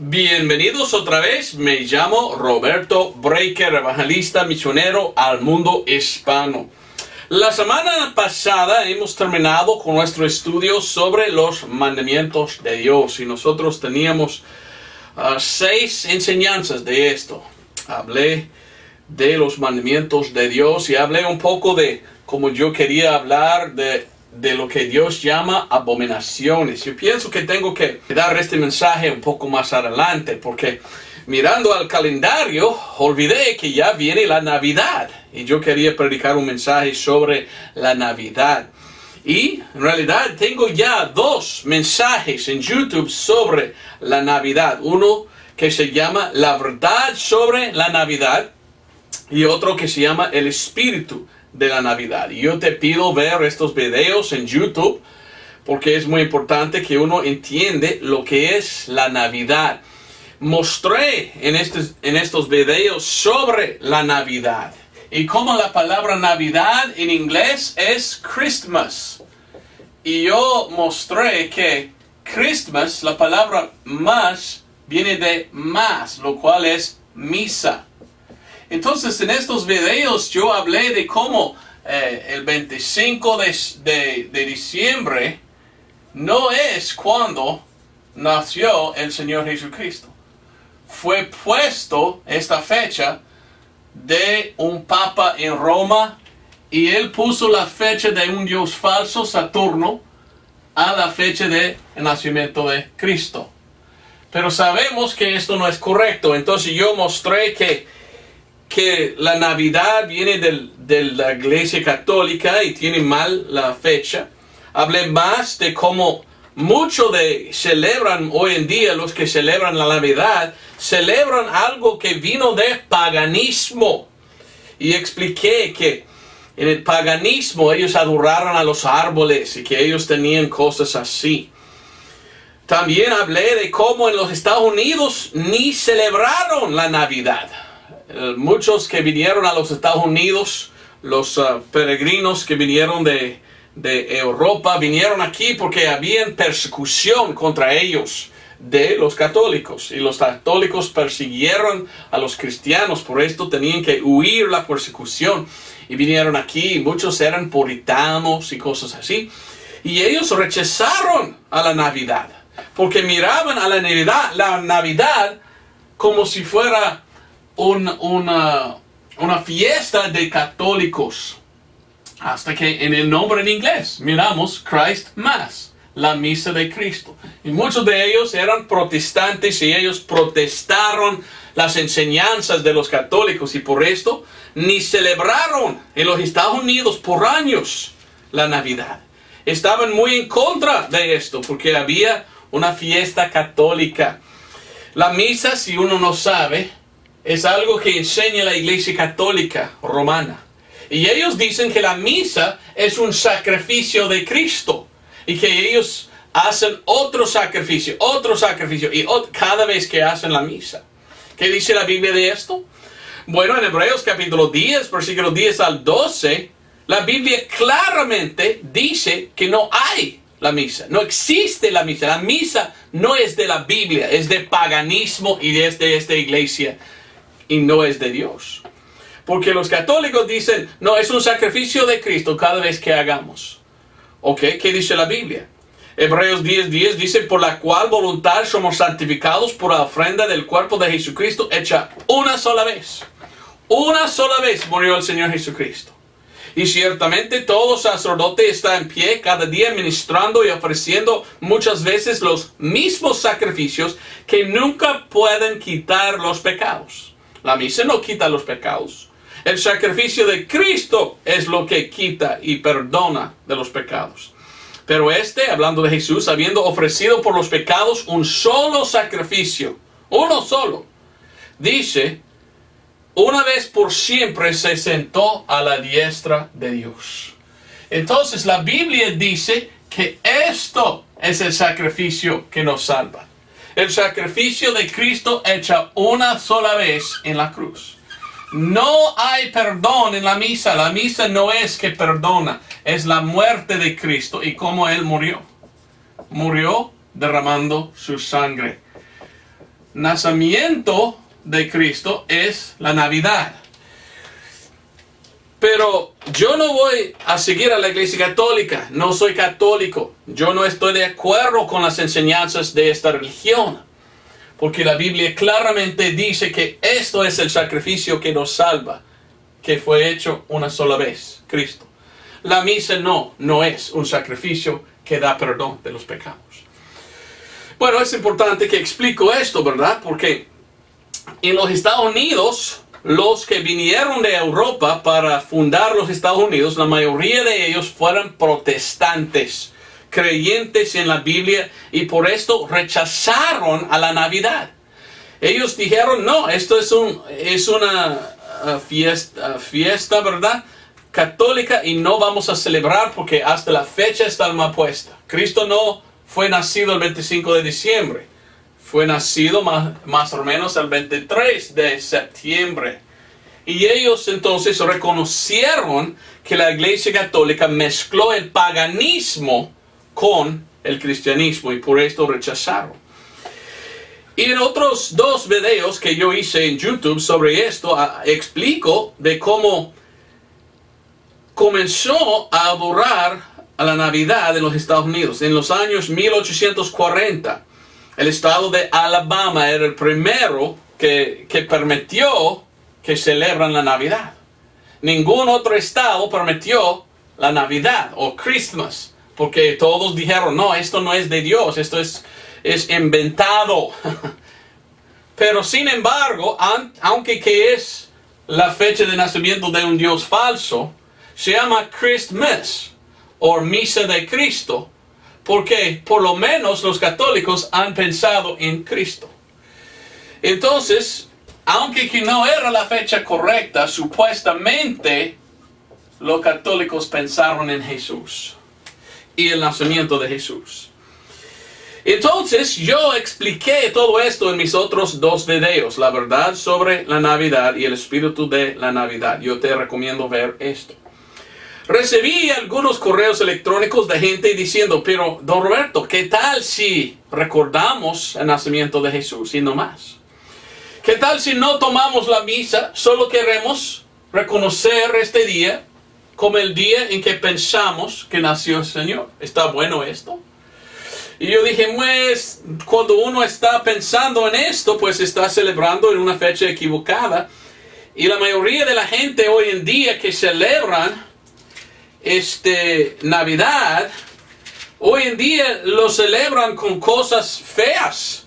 Bienvenidos otra vez, me llamo Roberto Breaker, evangelista misionero al mundo hispano. La semana pasada hemos terminado con nuestro estudio sobre los mandamientos de Dios y nosotros teníamos 6 enseñanzas de esto. Hablé de los mandamientos de Dios y hablé un poco de cómo yo quería hablar de lo que Dios llama abominaciones. Yo pienso que tengo que dar este mensaje un poco más adelante porque mirando al calendario olvidé que ya viene la Navidad y yo quería predicar un mensaje sobre la Navidad. Y en realidad tengo ya 2 mensajes en YouTube sobre la Navidad. Uno que se llama La verdad sobre la Navidad y otro que se llama El espíritu de la Navidad. Y yo te pido ver estos videos en YouTube porque es muy importante que uno entiende lo que es la Navidad. Mostré en estos videos sobre la Navidad y cómo la palabra Navidad en inglés es Christmas. Y yo mostré que Christmas, la palabra más, viene de más, lo cual es misa. Entonces, en estos videos yo hablé de cómo el 25 de diciembre no es cuando nació el Señor Jesucristo. Fue puesto esta fecha de un papa en Roma y él puso la fecha de un dios falso, Saturno, a la fecha del nacimiento de Cristo. Pero sabemos que esto no es correcto. Entonces yo mostré que la Navidad viene de la Iglesia Católica y tiene mal la fecha. Hablé más de cómo mucho celebran hoy en día, los que celebran la Navidad, celebran algo que vino de paganismo. Y expliqué que en el paganismo ellos adoraron a los árboles y que ellos tenían cosas así. También hablé de cómo en los Estados Unidos ni celebraron la Navidad. Muchos que vinieron a los Estados Unidos, los peregrinos que vinieron de Europa, vinieron aquí porque había persecución contra ellos de los católicos. Y los católicos persiguieron a los cristianos, por esto tenían que huir la persecución. Y vinieron aquí, muchos eran puritanos y cosas así. Y ellos rechazaron a la Navidad, porque miraban a la Navidad como si fuera una fiesta de católicos, hasta que en el nombre en inglés miramos Christ Mass, la misa de Cristo, y muchos de ellos eran protestantes y ellos protestaron las enseñanzas de los católicos y por esto ni celebraron en los Estados Unidos por años la Navidad. Estaban muy en contra de esto porque había una fiesta católica. La misa, si uno no sabe, es algo que enseña la Iglesia Católica Romana. Y ellos dicen que la misa es un sacrificio de Cristo. Y que ellos hacen otro sacrificio y cada vez que hacen la misa. ¿Qué dice la Biblia de esto? Bueno, en Hebreos capítulo 10, versículo 10 al 12, la Biblia claramente dice que no hay la misa. No existe la misa. La misa no es de la Biblia, es de paganismo y es de esta iglesia. Y no es de Dios. Porque los católicos dicen, no, es un sacrificio de Cristo cada vez que hagamos. ¿Ok? ¿Qué dice la Biblia? Hebreos 10:10 dice, por la cual voluntad somos santificados por la ofrenda del cuerpo de Jesucristo hecha una sola vez. Una sola vez murió el Señor Jesucristo. Y ciertamente todo sacerdote está en pie cada día ministrando y ofreciendo muchas veces los mismos sacrificios que nunca pueden quitar los pecados. La misa no quita los pecados. El sacrificio de Cristo es lo que quita y perdona de los pecados. Pero hablando de Jesús, habiendo ofrecido por los pecados un solo sacrificio, uno solo, dice, una vez por siempre se sentó a la diestra de Dios. Entonces la Biblia dice que esto es el sacrificio que nos salva. El sacrificio de Cristo hecho una sola vez en la cruz. No hay perdón en la misa. La misa no es que perdona. Es la muerte de Cristo y cómo Él murió. Murió derramando su sangre. nacimiento de Cristo es la Navidad. Pero yo no voy a seguir a la Iglesia Católica, no soy católico. Yo no estoy de acuerdo con las enseñanzas de esta religión. Porque la Biblia claramente dice que esto es el sacrificio que nos salva, que fue hecho una sola vez, Cristo. La misa no es un sacrificio que da perdón de los pecados. Bueno, es importante que explico esto, ¿verdad? Porque en los Estados Unidos, los que vinieron de Europa para fundar los Estados Unidos, la mayoría de ellos fueron protestantes, creyentes en la Biblia, y por esto rechazaron a la Navidad. Ellos dijeron, no, esto es una fiesta, ¿verdad?, católica, y no vamos a celebrar porque hasta la fecha está mal puesta. Cristo no fue nacido el 25 de diciembre. Fue nacido más o menos el 23 de septiembre. Y ellos entonces reconocieron que la Iglesia Católica mezcló el paganismo con el cristianismo y por esto rechazaron. Y en otros 2 videos que yo hice en YouTube sobre esto, explico de cómo comenzó a adorar a la Navidad en los Estados Unidos. En los años 1840, el estado de Alabama era el primero que permitió que celebran la Navidad. Ningún otro estado permitió la Navidad o Christmas, porque todos dijeron, no, esto no es de Dios, esto es inventado. Pero sin embargo, aunque que es la fecha de nacimiento de un Dios falso, se llama Christmas o Misa de Cristo, porque por lo menos los católicos han pensado en Cristo. Entonces, aunque que no era la fecha correcta, supuestamente los católicos pensaron en Jesús y el nacimiento de Jesús. Entonces, yo expliqué todo esto en mis otros 2 videos, la verdad sobre la Navidad y el espíritu de la Navidad. Yo te recomiendo ver esto. Recibí algunos correos electrónicos de gente diciendo, pero don Roberto, ¿qué tal si recordamos el nacimiento de Jesús y no más? ¿Qué tal si no tomamos la misa, solo queremos reconocer este día como el día en que pensamos que nació el Señor? ¿Está bueno esto? Y yo dije, pues, cuando uno está pensando en esto, pues está celebrando en una fecha equivocada. Y la mayoría de la gente hoy en día que celebran Navidad, hoy en día lo celebran con cosas feas.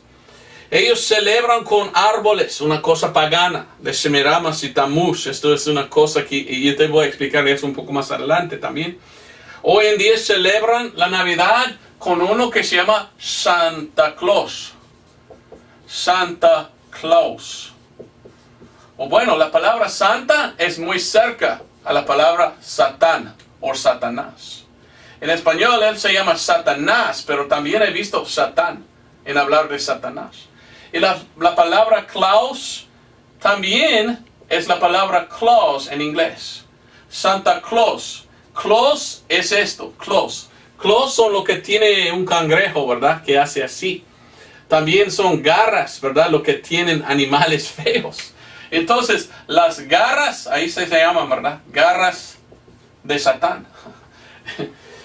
Ellos celebran con árboles, una cosa pagana, de Semiramis y Tammuz. Esto es una cosa que y yo te voy a explicar eso un poco más adelante también. Hoy en día celebran la Navidad con uno que se llama Santa Claus. Santa Claus. O bueno, la palabra Santa es muy cerca a la palabra Satán o Satanás. En español él se llama Satanás, pero también he visto Satán en hablar de Satanás. Y la palabra Claus también es la palabra Claus en inglés. Santa Claus. Claus es esto, Claus. Claws son lo que tiene un cangrejo, ¿verdad? Que hace así. También son garras, ¿verdad? Lo que tienen animales feos. Entonces, las garras, ahí se llaman, ¿verdad? Garras de Satán.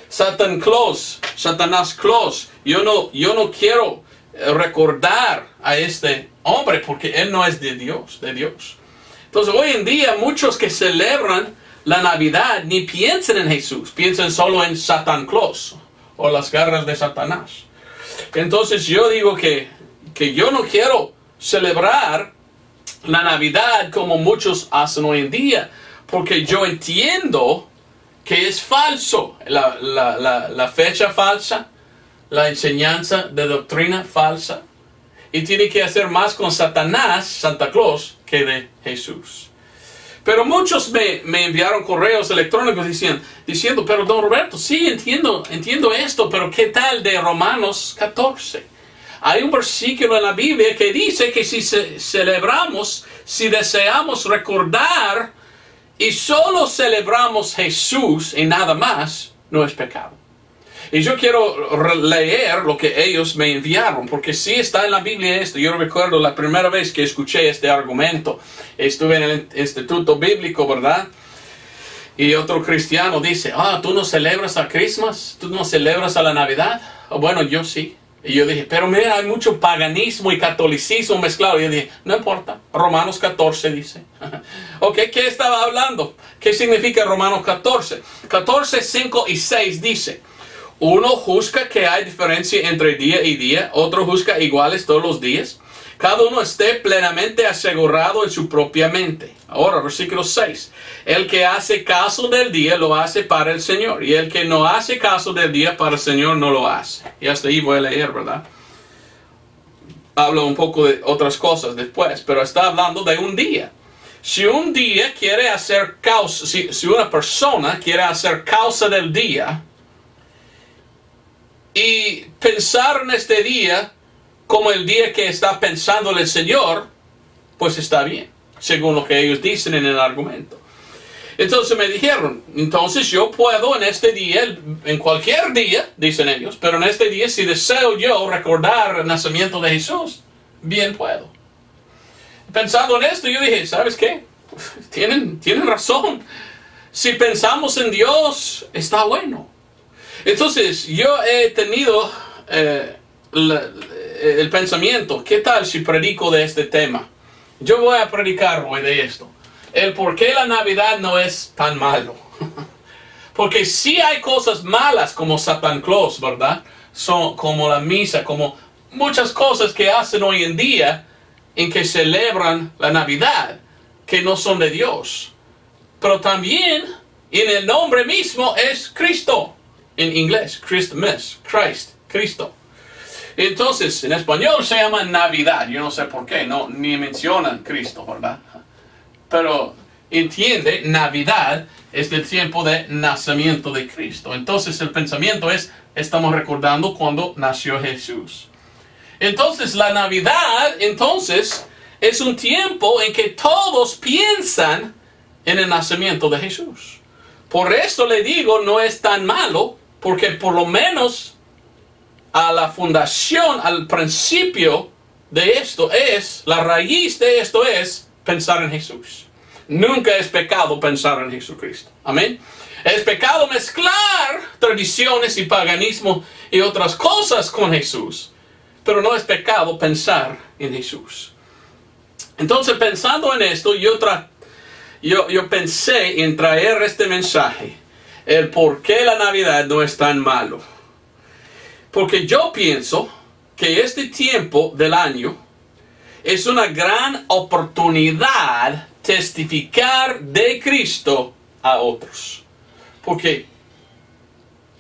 Satan Claus, Satanás Claus. Yo no quiero recordar a este hombre porque él no es de Dios, Entonces, hoy en día, muchos que celebran la Navidad ni piensan en Jesús, piensan solo en Satan Claus o las garras de Satanás. Entonces yo digo que yo no quiero celebrar la Navidad como muchos hacen hoy en día, porque yo entiendo que es falso, la fecha falsa, la enseñanza de doctrina falsa, y tiene que hacer más con Satanás, Santa Claus, que de Jesús. Pero muchos me enviaron correos electrónicos diciendo, pero don Roberto, sí, entiendo esto, pero ¿qué tal de Romanos 14? Hay un versículo en la Biblia que dice que si celebramos, si deseamos recordar y solo celebramos Jesús y nada más, no es pecado. Y yo quiero leer lo que ellos me enviaron, porque sí está en la Biblia esto. Yo recuerdo la primera vez que escuché este argumento. Estuve en el Instituto Bíblico, ¿verdad? Y otro cristiano dice, ¿tú no celebras a Christmas? ¿Tú no celebras a la Navidad? Bueno, yo sí. Y yo dije, pero mira, hay mucho paganismo y catolicismo mezclado. Y yo dije, no importa, Romanos 14 dice. Ok, ¿qué estaba hablando? ¿Qué significa Romanos 14? 14, 5 y 6 dice, uno juzga que hay diferencia entre día y día, otro juzga iguales todos los días. Cada uno esté plenamente asegurado en su propia mente. Ahora, versículo 6. El que hace caso del día lo hace para el Señor. Y el que no hace caso del día para el Señor no lo hace. Y hasta ahí voy a leer, ¿verdad? Hablo un poco de otras cosas después, pero está hablando de un día. Si un día quiere hacer causa, si una persona quiere hacer causa del día y pensar en este día como el día que está pensando el Señor, pues está bien, según lo que ellos dicen en el argumento. Entonces me dijeron, entonces yo puedo en este día, en cualquier día, dicen ellos, pero en este día si deseo yo recordar el nacimiento de Jesús, bien puedo. Pensando en esto, yo dije, ¿sabes qué? Tienen razón. Si pensamos en Dios, está bueno. Entonces yo he tenido el pensamiento, ¿qué tal si predico de este tema? Yo voy a predicar hoy de esto. El por qué la Navidad no es tan malo. Porque sí hay cosas malas como Santa Claus, ¿verdad? Son como la misa, como muchas cosas que hacen hoy en día en que celebran la Navidad, que no son de Dios. Pero también en el nombre mismo es Cristo. En inglés, Christmas, Christ, Cristo. Entonces, en español se llama Navidad. Yo no sé por qué, ni mencionan Cristo, ¿verdad? Pero entiende, Navidad es del tiempo de nacimiento de Cristo. Entonces el pensamiento es, estamos recordando cuando nació Jesús. Entonces la Navidad, es un tiempo en que todos piensan en el nacimiento de Jesús. Por eso le digo, no es tan malo, porque por lo menos a la fundación, al principio de esto la raíz de esto es pensar en Jesús. Nunca es pecado pensar en Jesucristo. Amén. Es pecado mezclar tradiciones y paganismo y otras cosas con Jesús. Pero no es pecado pensar en Jesús. Entonces, pensando en esto, yo pensé en traer este mensaje. El por qué la Navidad no es tan malo. Porque yo pienso que este tiempo del año es una gran oportunidad testificar de Cristo a otros. Porque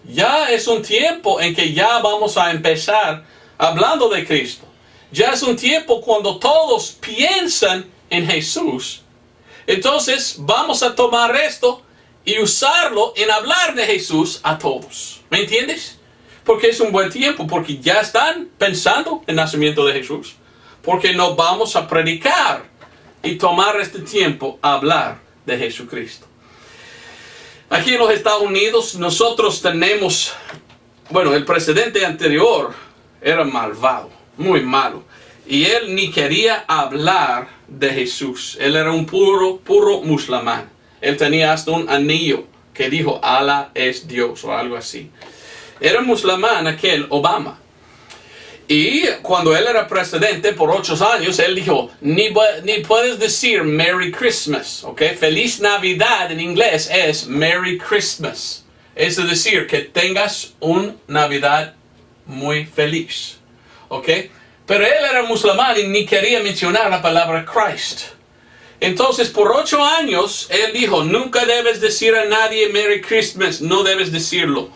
ya es un tiempo en que ya vamos a empezar hablando de Cristo. Ya es un tiempo cuando todos piensan en Jesús. Entonces vamos a tomar esto y usarlo en hablar de Jesús a todos. ¿Me entiendes? Porque es un buen tiempo, porque ya están pensando en el nacimiento de Jesús. Porque nos vamos a predicar y tomar este tiempo a hablar de Jesucristo. Aquí en los Estados Unidos nosotros tenemos, el presidente anterior era malvado, muy malo. Y él ni quería hablar de Jesús. Él era un puro musulmán. Él tenía hasta un anillo que dijo, Allah es Dios o algo así. Era musulmán aquel Obama. Y cuando él era presidente por 8 años, él dijo, ni puedes decir Merry Christmas, ¿ok? Feliz Navidad en inglés es Merry Christmas. Es decir, que tengas una Navidad muy feliz, ¿ok? Pero él era musulmán y ni quería mencionar la palabra Christ. Entonces, por 8 años, él dijo, nunca debes decir a nadie Merry Christmas, no debes decirlo.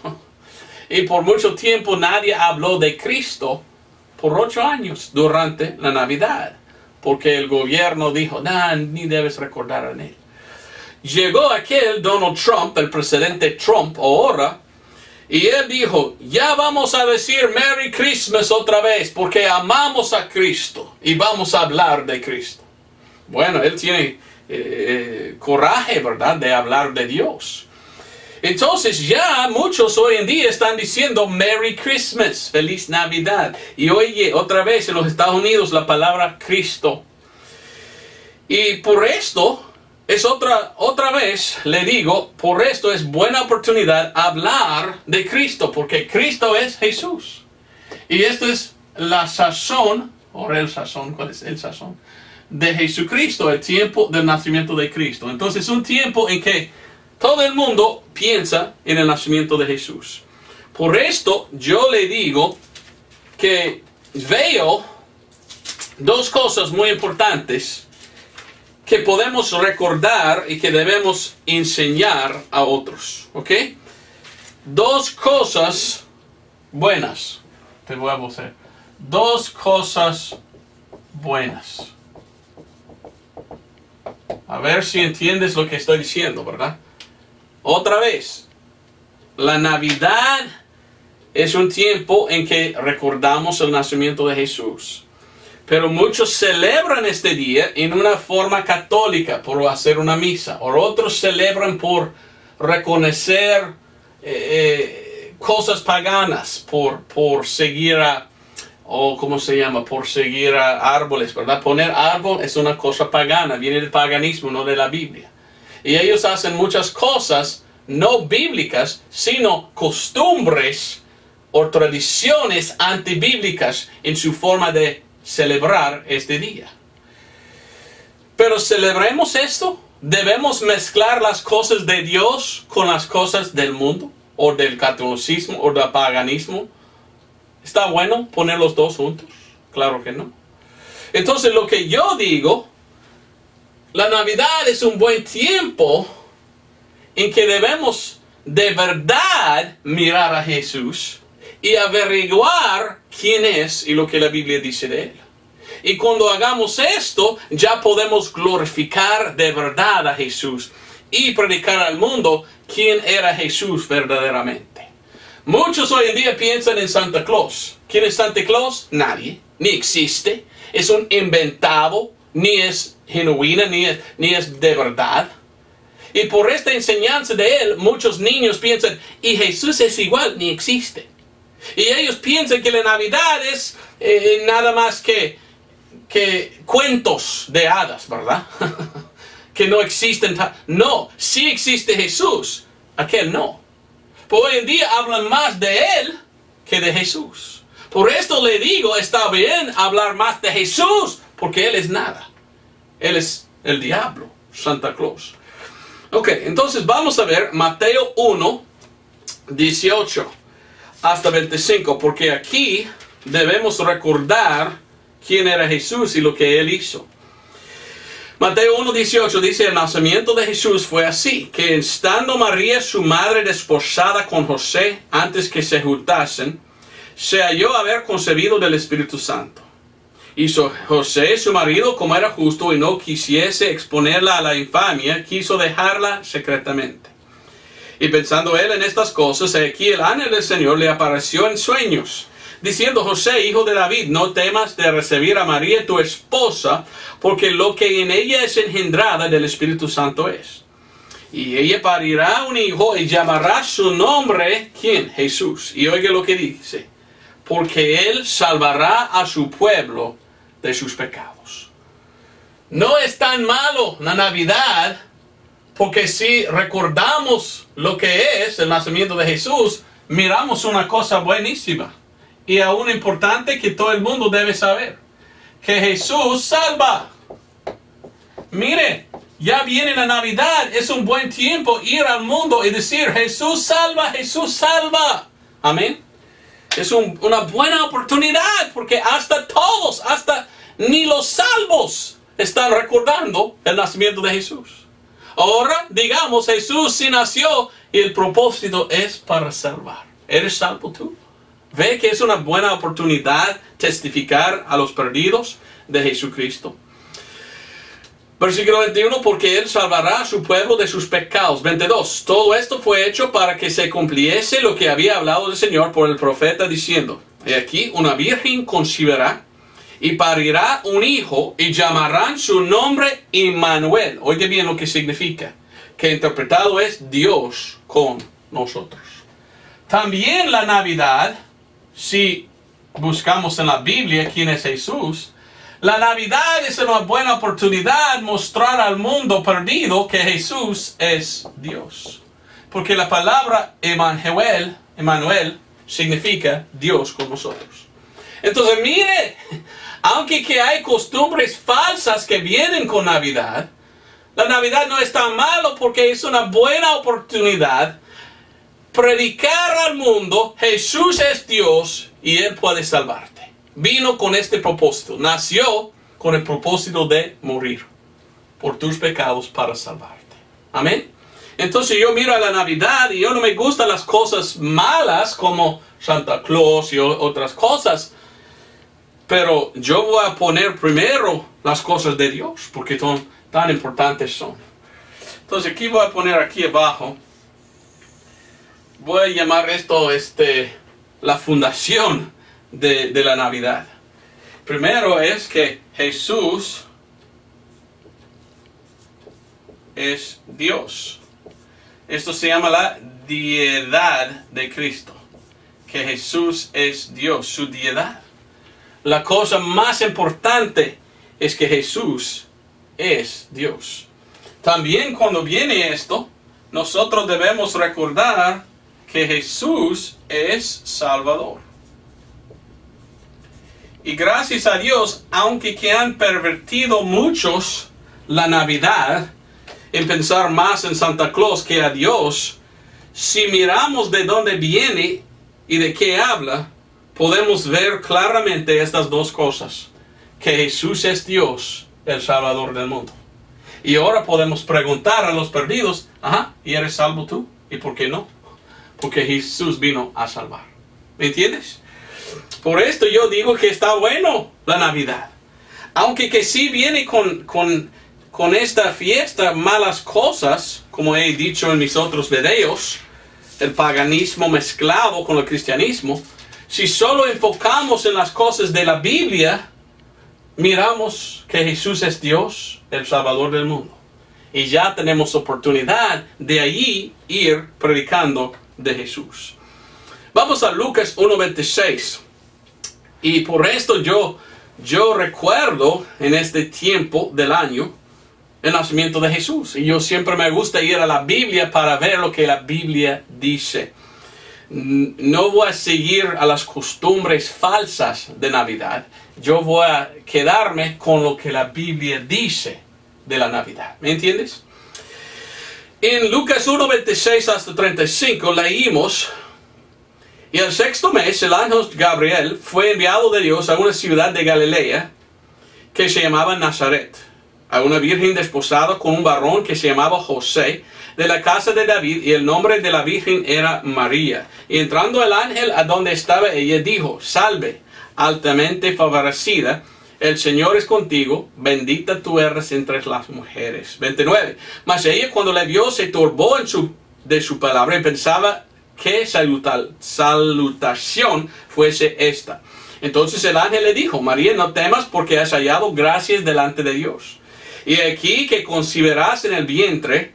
Y por mucho tiempo nadie habló de Cristo por 8 años durante la Navidad. Porque el gobierno dijo, ni debes recordar a él. Llegó aquel Donald Trump, el presidente Trump ahora, y él dijo, ya vamos a decir Merry Christmas otra vez, porque amamos a Cristo y vamos a hablar de Cristo. Bueno, él tiene coraje, ¿verdad?, de hablar de Dios. Entonces ya muchos hoy en día están diciendo Merry Christmas, Feliz Navidad. Y oye, otra vez en los Estados Unidos la palabra Cristo. Y por esto es otra vez, le digo, por esto es buena oportunidad hablar de Cristo, porque Cristo es Jesús. Y esto es la sazón, o el sazón, ¿cuál es el sazón? De Jesucristo, el tiempo del nacimiento de Cristo. Entonces es un tiempo en que todo el mundo piensa en el nacimiento de Jesús. Por esto yo le digo que veo dos cosas muy importantes que podemos recordar y que debemos enseñar a otros. ¿Ok? Dos cosas buenas. Te voy a hacer. Dos cosas buenas. A ver si entiendes lo que estoy diciendo, ¿verdad? Otra vez, la Navidad es un tiempo en que recordamos el nacimiento de Jesús. Pero muchos celebran este día en una forma católica, por hacer una misa. O otros celebran por reconocer cosas paganas, por seguir ¿cómo se llama? Por seguir a árboles, ¿verdad? Poner árbol es una cosa pagana, viene del paganismo, no de la Biblia. Y ellos hacen muchas cosas no bíblicas, sino costumbres o tradiciones antibíblicas en su forma de celebrar este día. Pero celebremos esto. ¿Debemos mezclar las cosas de Dios con las cosas del mundo? ¿O del catolicismo o del paganismo? ¿Está bueno poner los dos juntos? Claro que no. Entonces lo que yo digo, la Navidad es un buen tiempo en que debemos de verdad mirar a Jesús y averiguar quién es y lo que la Biblia dice de Él. Y cuando hagamos esto, ya podemos glorificar de verdad a Jesús y predicar al mundo quién era Jesús verdaderamente. Muchos hoy en día piensan en Santa Claus. ¿Quién es Santa Claus? Nadie, ni existe. Es un inventado, ni es genuina, ni es de verdad. Y por esta enseñanza de él, muchos niños piensan, y Jesús es igual, ni existe. Y ellos piensan que la Navidad es nada más que cuentos de hadas, ¿verdad? Que no existen. No, sí existe Jesús, aquel no. Pero hoy en día hablan más de él que de Jesús. Por esto le digo, está bien hablar más de Jesús, porque él es nada. Él es el diablo, Santa Claus. Ok, entonces vamos a ver Mateo 1, 18 hasta 25, porque aquí debemos recordar quién era Jesús y lo que él hizo. Mateo 1, 18 dice, el nacimiento de Jesús fue así, que estando María su madre desposada con José, antes que se juntasen, se halló haber concebido del Espíritu Santo. Y José, su marido, como era justo y no quisiese exponerla a la infamia, quiso dejarla secretamente. Y pensando él en estas cosas, aquí el ángel del Señor le apareció en sueños, diciendo, José, hijo de David, no temas de recibir a María tu esposa, porque lo que en ella es engendrada del Espíritu Santo es. Y ella parirá un hijo y llamará su nombre, ¿quién? Jesús. Y oiga lo que dice, porque él salvará a su pueblo de sus pecados. No es tan malo la Navidad, porque si recordamos lo que es el nacimiento de Jesús, miramos una cosa buenísima y aún importante que todo el mundo debe saber, que Jesús salva. Mire, ya viene la Navidad, es un buen tiempo ir al mundo y decir, Jesús salva, Jesús salva. Amén. Es una buena oportunidad, porque hasta todos, hasta ni los salvos están recordando el nacimiento de Jesús. Ahora, digamos, Jesús sí nació y el propósito es para salvar. ¿Eres salvo tú? ¿Ve que es una buena oportunidad testificar a los perdidos de Jesucristo? Versículo 21, porque él salvará a su pueblo de sus pecados. 22, todo esto fue hecho para que se cumpliese lo que había hablado el Señor por el profeta diciendo, y aquí una virgen concebirá y parirá un hijo y llamarán su nombre Immanuel. Oiga bien lo que significa, que interpretado es Dios con nosotros. También la Navidad, si buscamos en la Biblia quién es Jesús, la Navidad es una buena oportunidad mostrar al mundo perdido que Jesús es Dios. Porque la palabra Emmanuel significa Dios con nosotros. Entonces mire, aunque que hay costumbres falsas que vienen con Navidad, la Navidad no es tan malo porque es una buena oportunidad predicar al mundo, Jesús es Dios y Él puede salvarte. Vino con este propósito, nació con el propósito de morir por tus pecados para salvarte. Amén. Entonces yo miro a la Navidad y yo no me gustan las cosas malas como Santa Claus y otras cosas. Pero yo voy a poner primero las cosas de Dios porque tan importantes son. Entonces aquí voy a poner aquí abajo. Voy a llamar esto la fundación de la Navidad. Primero es que Jesús es Dios. Esto se llama la deidad de Cristo. Que Jesús es Dios, su deidad. La cosa más importante es que Jesús es Dios. También cuando viene esto, nosotros debemos recordar que Jesús es Salvador. Y gracias a Dios, aunque que han pervertido muchos la Navidad, en pensar más en Santa Claus que a Dios, si miramos de dónde viene y de qué habla, podemos ver claramente estas dos cosas. Que Jesús es Dios, el Salvador del mundo. Y ahora podemos preguntar a los perdidos, ¿y eres salvo tú? ¿Y por qué no? Porque Jesús vino a salvar. ¿Me entiendes? Por esto yo digo que está bueno la Navidad. Aunque que sí viene con esta fiesta malas cosas, como he dicho en mis otros videos, el paganismo mezclado con el cristianismo. Si solo enfocamos en las cosas de la Biblia, miramos que Jesús es Dios, el Salvador del mundo. Y ya tenemos oportunidad de allí ir predicando de Jesús. Vamos a Lucas 1:26. Y por esto yo recuerdo en este tiempo del año el nacimiento de Jesús. Y yo siempre me gusta ir a la Biblia para ver lo que la Biblia dice. No voy a seguir a las costumbres falsas de Navidad. Yo voy a quedarme con lo que la Biblia dice de la Navidad. ¿Me entiendes? En Lucas 1:26 hasta 35 leímos: y el sexto mes el ángel Gabriel fue enviado de Dios a una ciudad de Galilea que se llamaba Nazaret, a una virgen desposada con un varón que se llamaba José, de la casa de David, y el nombre de la virgen era María. Y entrando el ángel a donde estaba ella, dijo: salve, altamente favorecida, el Señor es contigo, bendita tú eres entre las mujeres. 29. Mas ella, cuando le vio, se turbó de su palabra y pensaba qué salutación fuese esta. Entonces el ángel le dijo: María, no temas, porque has hallado gracias delante de Dios. Y aquí que concebirás en el vientre,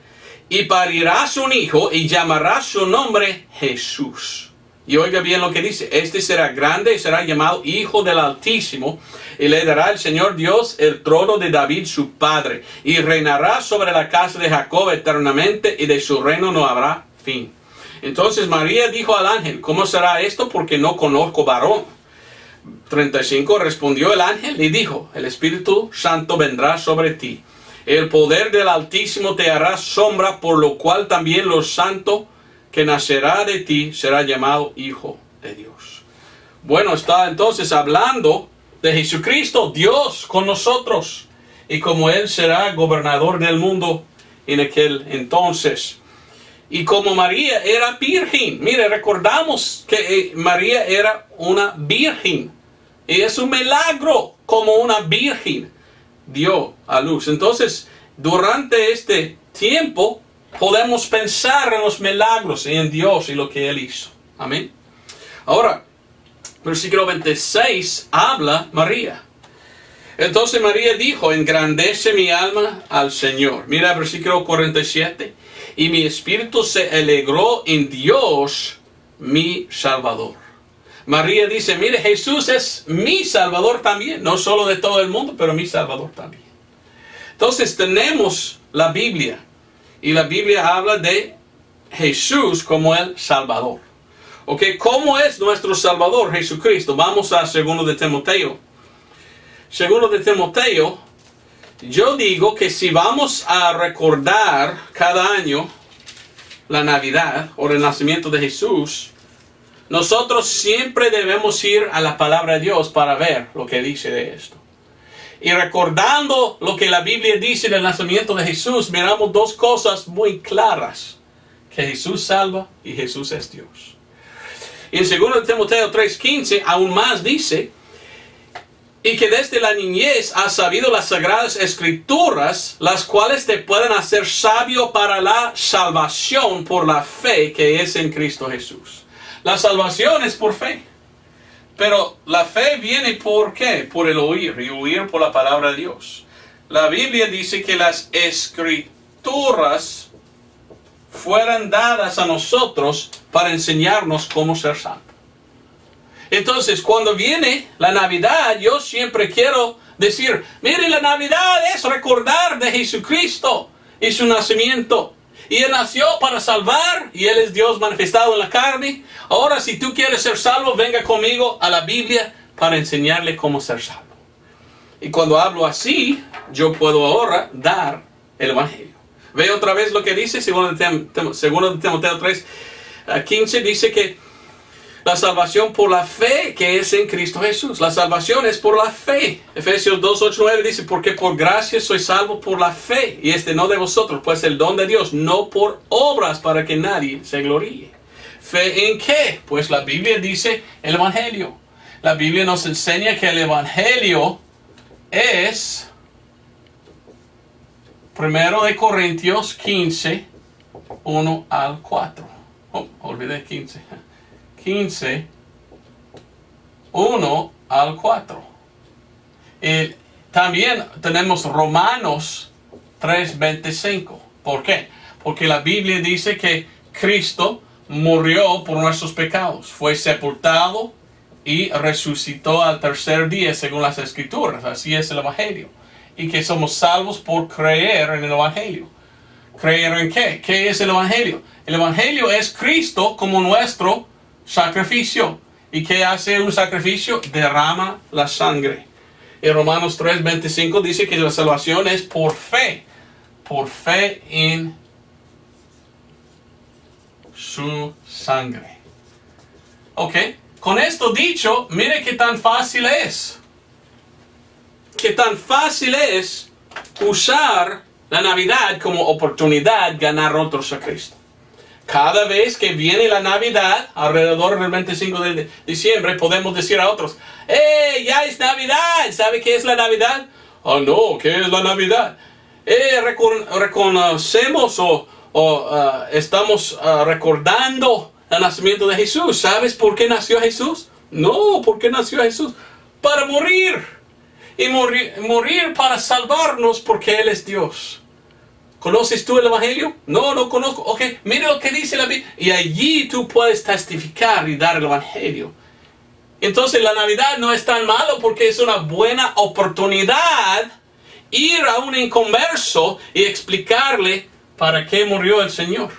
y parirás un hijo, y llamarás su nombre Jesús. Y oiga bien lo que dice: este será grande y será llamado Hijo del Altísimo, y le dará el Señor Dios el trono de David su padre, y reinará sobre la casa de Jacob eternamente, y de su reino no habrá fin. Entonces María dijo al ángel: ¿cómo será esto? Porque no conozco varón. 35. Respondió el ángel y dijo: el Espíritu Santo vendrá sobre ti. El poder del Altísimo te hará sombra, por lo cual también lo santo que nacerá de ti será llamado Hijo de Dios. Bueno, está entonces hablando de Jesucristo, Dios con nosotros, y como Él será gobernador del mundo en aquel entonces. Y como María era virgen, mire, recordamos que María era una virgen. Y es un milagro como una virgen dio a luz. Entonces, durante este tiempo, podemos pensar en los milagros y en Dios y lo que Él hizo. Amén. Ahora, versículo 26 habla María. Entonces María dijo, engrandece mi alma al Señor. Mira el versículo 47. Y mi espíritu se alegró en Dios, mi Salvador. María dice, mire, Jesús es mi Salvador también. No solo de todo el mundo, pero mi Salvador también. Entonces tenemos la Biblia. Y la Biblia habla de Jesús como el Salvador. ¿Ok? ¿Cómo es nuestro Salvador, Jesucristo? Vamos a 2 de Timoteo. 2 de Timoteo, yo digo que si vamos a recordar cada año la Navidad o el nacimiento de Jesús, nosotros siempre debemos ir a la palabra de Dios para ver lo que dice de esto. Y recordando lo que la Biblia dice del nacimiento de Jesús, miramos dos cosas muy claras. Que Jesús salva y Jesús es Dios. Y en 2 de Timoteo 3:15 aún más dice, y que desde la niñez has sabido las sagradas escrituras, las cuales te pueden hacer sabio para la salvación por la fe que es en Cristo Jesús. La salvación es por fe. Pero la fe viene ¿por qué? Por el oír, y oír por la palabra de Dios. La Biblia dice que las escrituras fueran dadas a nosotros para enseñarnos cómo ser santos. Entonces, cuando viene la Navidad, yo siempre quiero decir, mire, la Navidad es recordar de Jesucristo y su nacimiento. Y Él nació para salvar, y Él es Dios manifestado en la carne. Ahora, si tú quieres ser salvo, venga conmigo a la Biblia para enseñarle cómo ser salvo. Y cuando hablo así, yo puedo ahora dar el Evangelio. Ve otra vez lo que dice, 2 de Timoteo 3:15, dice que la salvación por la fe que es en Cristo Jesús. La salvación es por la fe. Efesios 2:8-9 dice, porque por gracia soy salvo por la fe. Y no de vosotros, pues el don de Dios, no por obras para que nadie se gloríe. ¿Fe en qué? Pues la Biblia dice el Evangelio. La Biblia nos enseña que el Evangelio es 1 de Corintios 15, 1 al 4. Olvidé 15. 15, 1 al 4. También tenemos Romanos 3:25. ¿Por qué? Porque la Biblia dice que Cristo murió por nuestros pecados, fue sepultado y resucitó al tercer día según las Escrituras. Así es el Evangelio. Y que somos salvos por creer en el Evangelio. ¿Creer en qué? ¿Qué es el Evangelio? El Evangelio es Cristo como nuestro sacrificio. ¿Y qué hace un sacrificio? Derrama la sangre. En Romanos 3:25 dice que la salvación es por fe en su sangre. Ok, con esto dicho, mire qué tan fácil es. Qué tan fácil es usar la Navidad como oportunidad de ganar otros a Cristo. Cada vez que viene la Navidad, alrededor del 25 de diciembre, podemos decir a otros, ¡eh, ya es Navidad! ¿Sabe qué es la Navidad? Oh, no, ¿qué es la Navidad? Reconocemos o estamos recordando el nacimiento de Jesús. ¿Sabes por qué nació Jesús? No, ¿por qué nació Jesús? Para morir. Y morir para salvarnos porque Él es Dios. ¿Conoces tú el Evangelio? No, no conozco. Ok, mira lo que dice la Biblia. Y allí tú puedes testificar y dar el Evangelio. Entonces la Navidad no es tan malo porque es una buena oportunidad ir a un inconverso y explicarle para qué murió el Señor.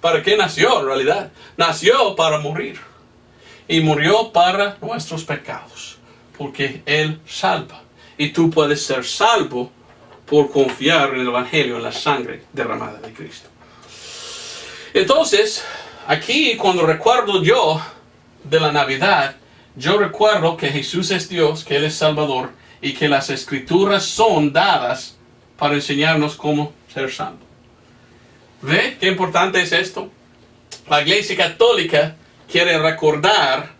Para qué nació en realidad. Nació para morir. Y murió para nuestros pecados. Porque Él salva. Y tú puedes ser salvo por confiar en el Evangelio, en la sangre derramada de Cristo. Entonces, aquí cuando recuerdo yo de la Navidad, yo recuerdo que Jesús es Dios, que Él es Salvador y que las Escrituras son dadas para enseñarnos cómo ser santo. ¿Ve qué importante es esto? La Iglesia Católica quiere recordar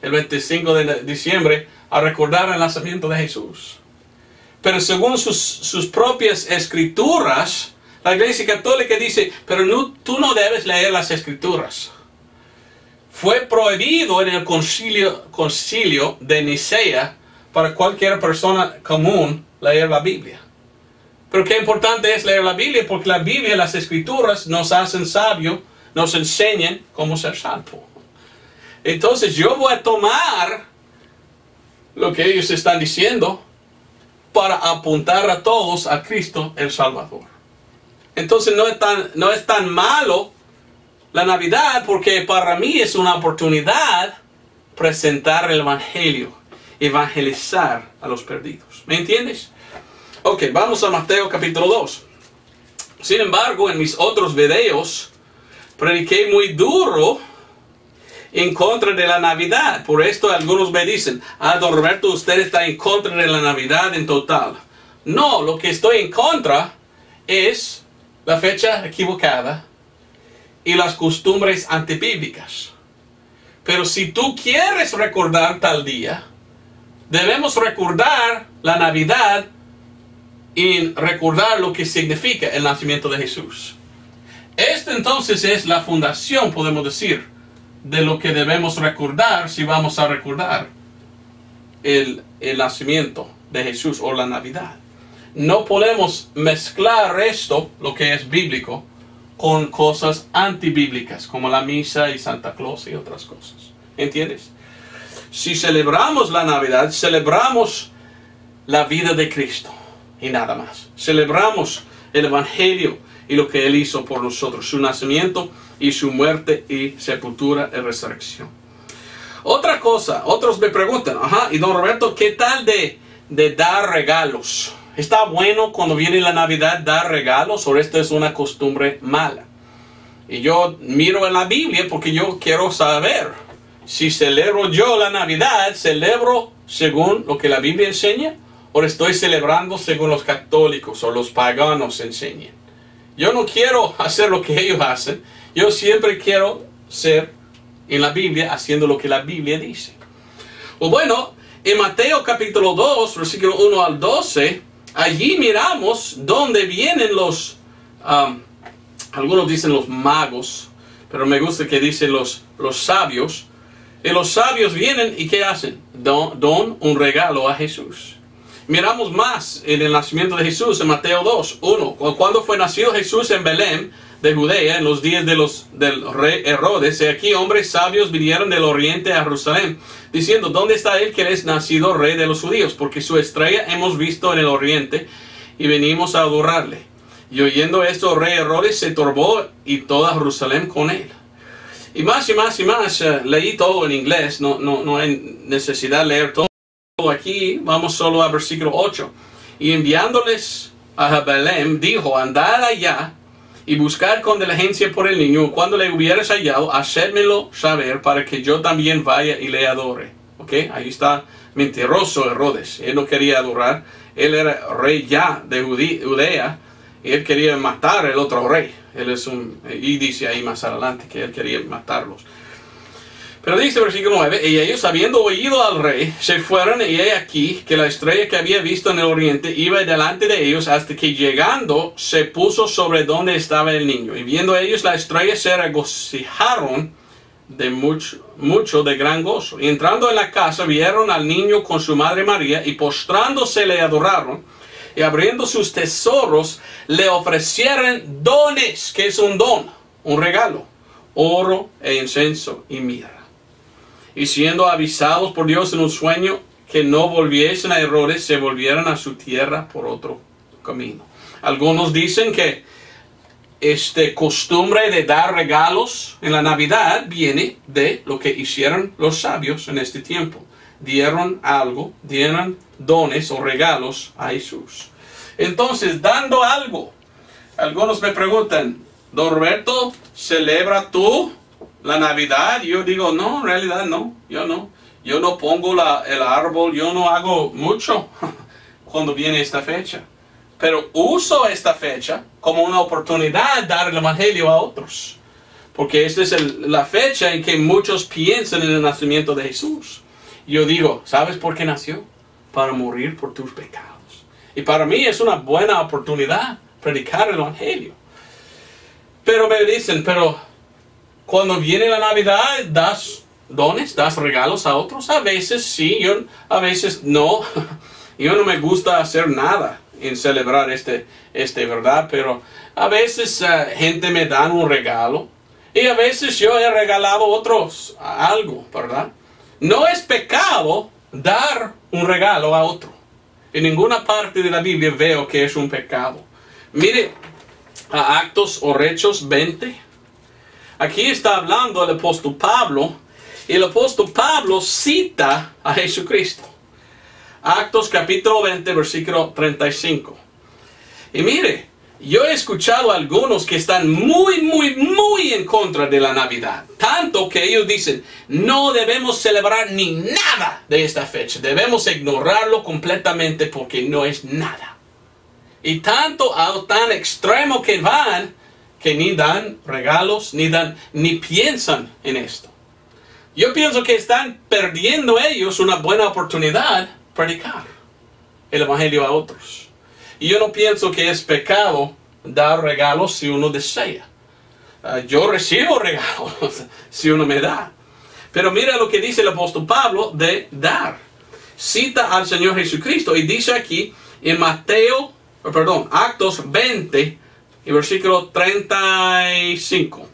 el 25 de diciembre, a recordar el nacimiento de Jesús. Pero según sus propias escrituras, la Iglesia Católica dice, pero tú no debes leer las escrituras. Fue prohibido en el concilio de Nicea para cualquier persona común leer la Biblia. Pero qué importante es leer la Biblia, porque la Biblia, las Escrituras, nos hacen sabios, nos enseñan cómo ser salvo. Entonces yo voy a tomar lo que ellos están diciendo para apuntar a todos a Cristo el Salvador. Entonces no es tan malo la Navidad, porque para mí es una oportunidad presentar el Evangelio, evangelizar a los perdidos. ¿Me entiendes? Ok, vamos a Mateo capítulo 2. Sin embargo, en mis otros videos prediqué muy duro en contra de la Navidad. Por esto algunos me dicen, don Roberto, usted está en contra de la Navidad en total. No, lo que estoy en contra es la fecha equivocada y las costumbres antibíblicas. Pero si tú quieres recordar tal día, debemos recordar la Navidad y recordar lo que significa el nacimiento de Jesús. Esto entonces es la fundación, podemos decir, de lo que debemos recordar si vamos a recordar el nacimiento de Jesús o la Navidad. No podemos mezclar esto, lo que es bíblico, con cosas antibíblicas, como la misa y Santa Claus y otras cosas. ¿Entiendes? Si celebramos la Navidad, celebramos la vida de Cristo y nada más. Celebramos el Evangelio y lo que Él hizo por nosotros, su nacimiento y su muerte y sepultura y resurrección. Otra cosa, otros me preguntan, y don Roberto, ¿qué tal de dar regalos? ¿Está bueno cuando viene la Navidad dar regalos o esta es una costumbre mala? Y yo miro en la Biblia porque yo quiero saber si celebro yo la Navidad, celebro según lo que la Biblia enseña o estoy celebrando según los católicos o los paganos enseñan. Yo no quiero hacer lo que ellos hacen. Yo siempre quiero ser en la Biblia haciendo lo que la Biblia dice. O bueno, en Mateo capítulo 2, versículo 1 al 12, allí miramos dónde vienen los, algunos dicen los magos, pero me gusta que dicen los sabios. Y los sabios vienen y ¿qué hacen? Dan un regalo a Jesús. Miramos más en el nacimiento de Jesús en Mateo 2, 1. Cuando fue nacido Jesús en Belén de Judea, en los días del rey Herodes, y aquí hombres sabios vinieron del oriente a Jerusalén, diciendo, ¿dónde está él que es nacido rey de los judíos? Porque su estrella hemos visto en el oriente y venimos a adorarle. Y oyendo esto, el rey Herodes se turbó y toda Jerusalén con él. Y más, leí todo en inglés, no hay necesidad de leer todo aquí, vamos solo al versículo 8. Y enviándoles a Belén, dijo, andad allá y buscar con diligencia por el niño. Cuando le hubieres hallado, hacedmelo saber para que yo también vaya y le adore. ¿Ok? Ahí está mentiroso Herodes. Él no quería adorar. Él era rey ya de Judea. Y él quería matar al otro rey. Y dice ahí más adelante que él quería matarlos. Pero dice versículo 9, y ellos habiendo oído al rey, se fueron, y he aquí que la estrella que había visto en el oriente iba delante de ellos, hasta que llegando se puso sobre donde estaba el niño. Y viendo ellos la estrella, se regocijaron de mucho de gran gozo. Y entrando en la casa, vieron al niño con su madre María, y postrándose le adoraron. Y abriendo sus tesoros, le ofrecieron dones. ¿Qué es un don? Un regalo. Oro e incienso y mirra. Y siendo avisados por Dios en un sueño que no volviesen a Herodes, se volvieron a su tierra por otro camino. Algunos dicen que esta costumbre de dar regalos en la Navidad viene de lo que hicieron los sabios en este tiempo. Dieron algo, dieron dones o regalos a Jesús. Entonces, dando algo, algunos me preguntan, don Roberto, ¿celebra tú la Navidad? Yo digo, no, en realidad no, yo no. Yo no pongo el árbol, yo no hago mucho cuando viene esta fecha. Pero uso esta fecha como una oportunidad de dar el Evangelio a otros. Porque esta es la fecha en que muchos piensan en el nacimiento de Jesús. Yo digo, ¿sabes por qué nació? Para morir por tus pecados. Y para mí es una buena oportunidad predicar el Evangelio. Pero me dicen, pero cuando viene la Navidad, das dones? ¿Das regalos a otros? A veces sí, a veces no. Yo no me gusta hacer nada en celebrar ¿verdad? Pero a veces gente me da un regalo. Y a veces yo he regalado a otros algo, ¿verdad? No es pecado dar un regalo a otro. En ninguna parte de la Biblia veo que es un pecado. Mire, a Actos o Hechos 20. Aquí está hablando el apóstol Pablo. Y el apóstol Pablo cita a Jesucristo. Actos capítulo 20, versículo 35. Y mire, yo he escuchado a algunos que están muy en contra de la Navidad. Tanto que ellos dicen, no debemos celebrar ni nada de esta fecha. Debemos ignorarlo completamente porque no es nada. Y tanto a tan extremo que van, que ni dan regalos, ni piensan en esto. Yo pienso que están perdiendo ellos una buena oportunidad de predicar el evangelio a otros. Y yo no pienso que es pecado dar regalos si uno desea. Yo recibo regalos si uno me da. Pero mira lo que dice el apóstol Pablo de dar. Cita al Señor Jesucristo y dice aquí en Actos 20 y versículo 35.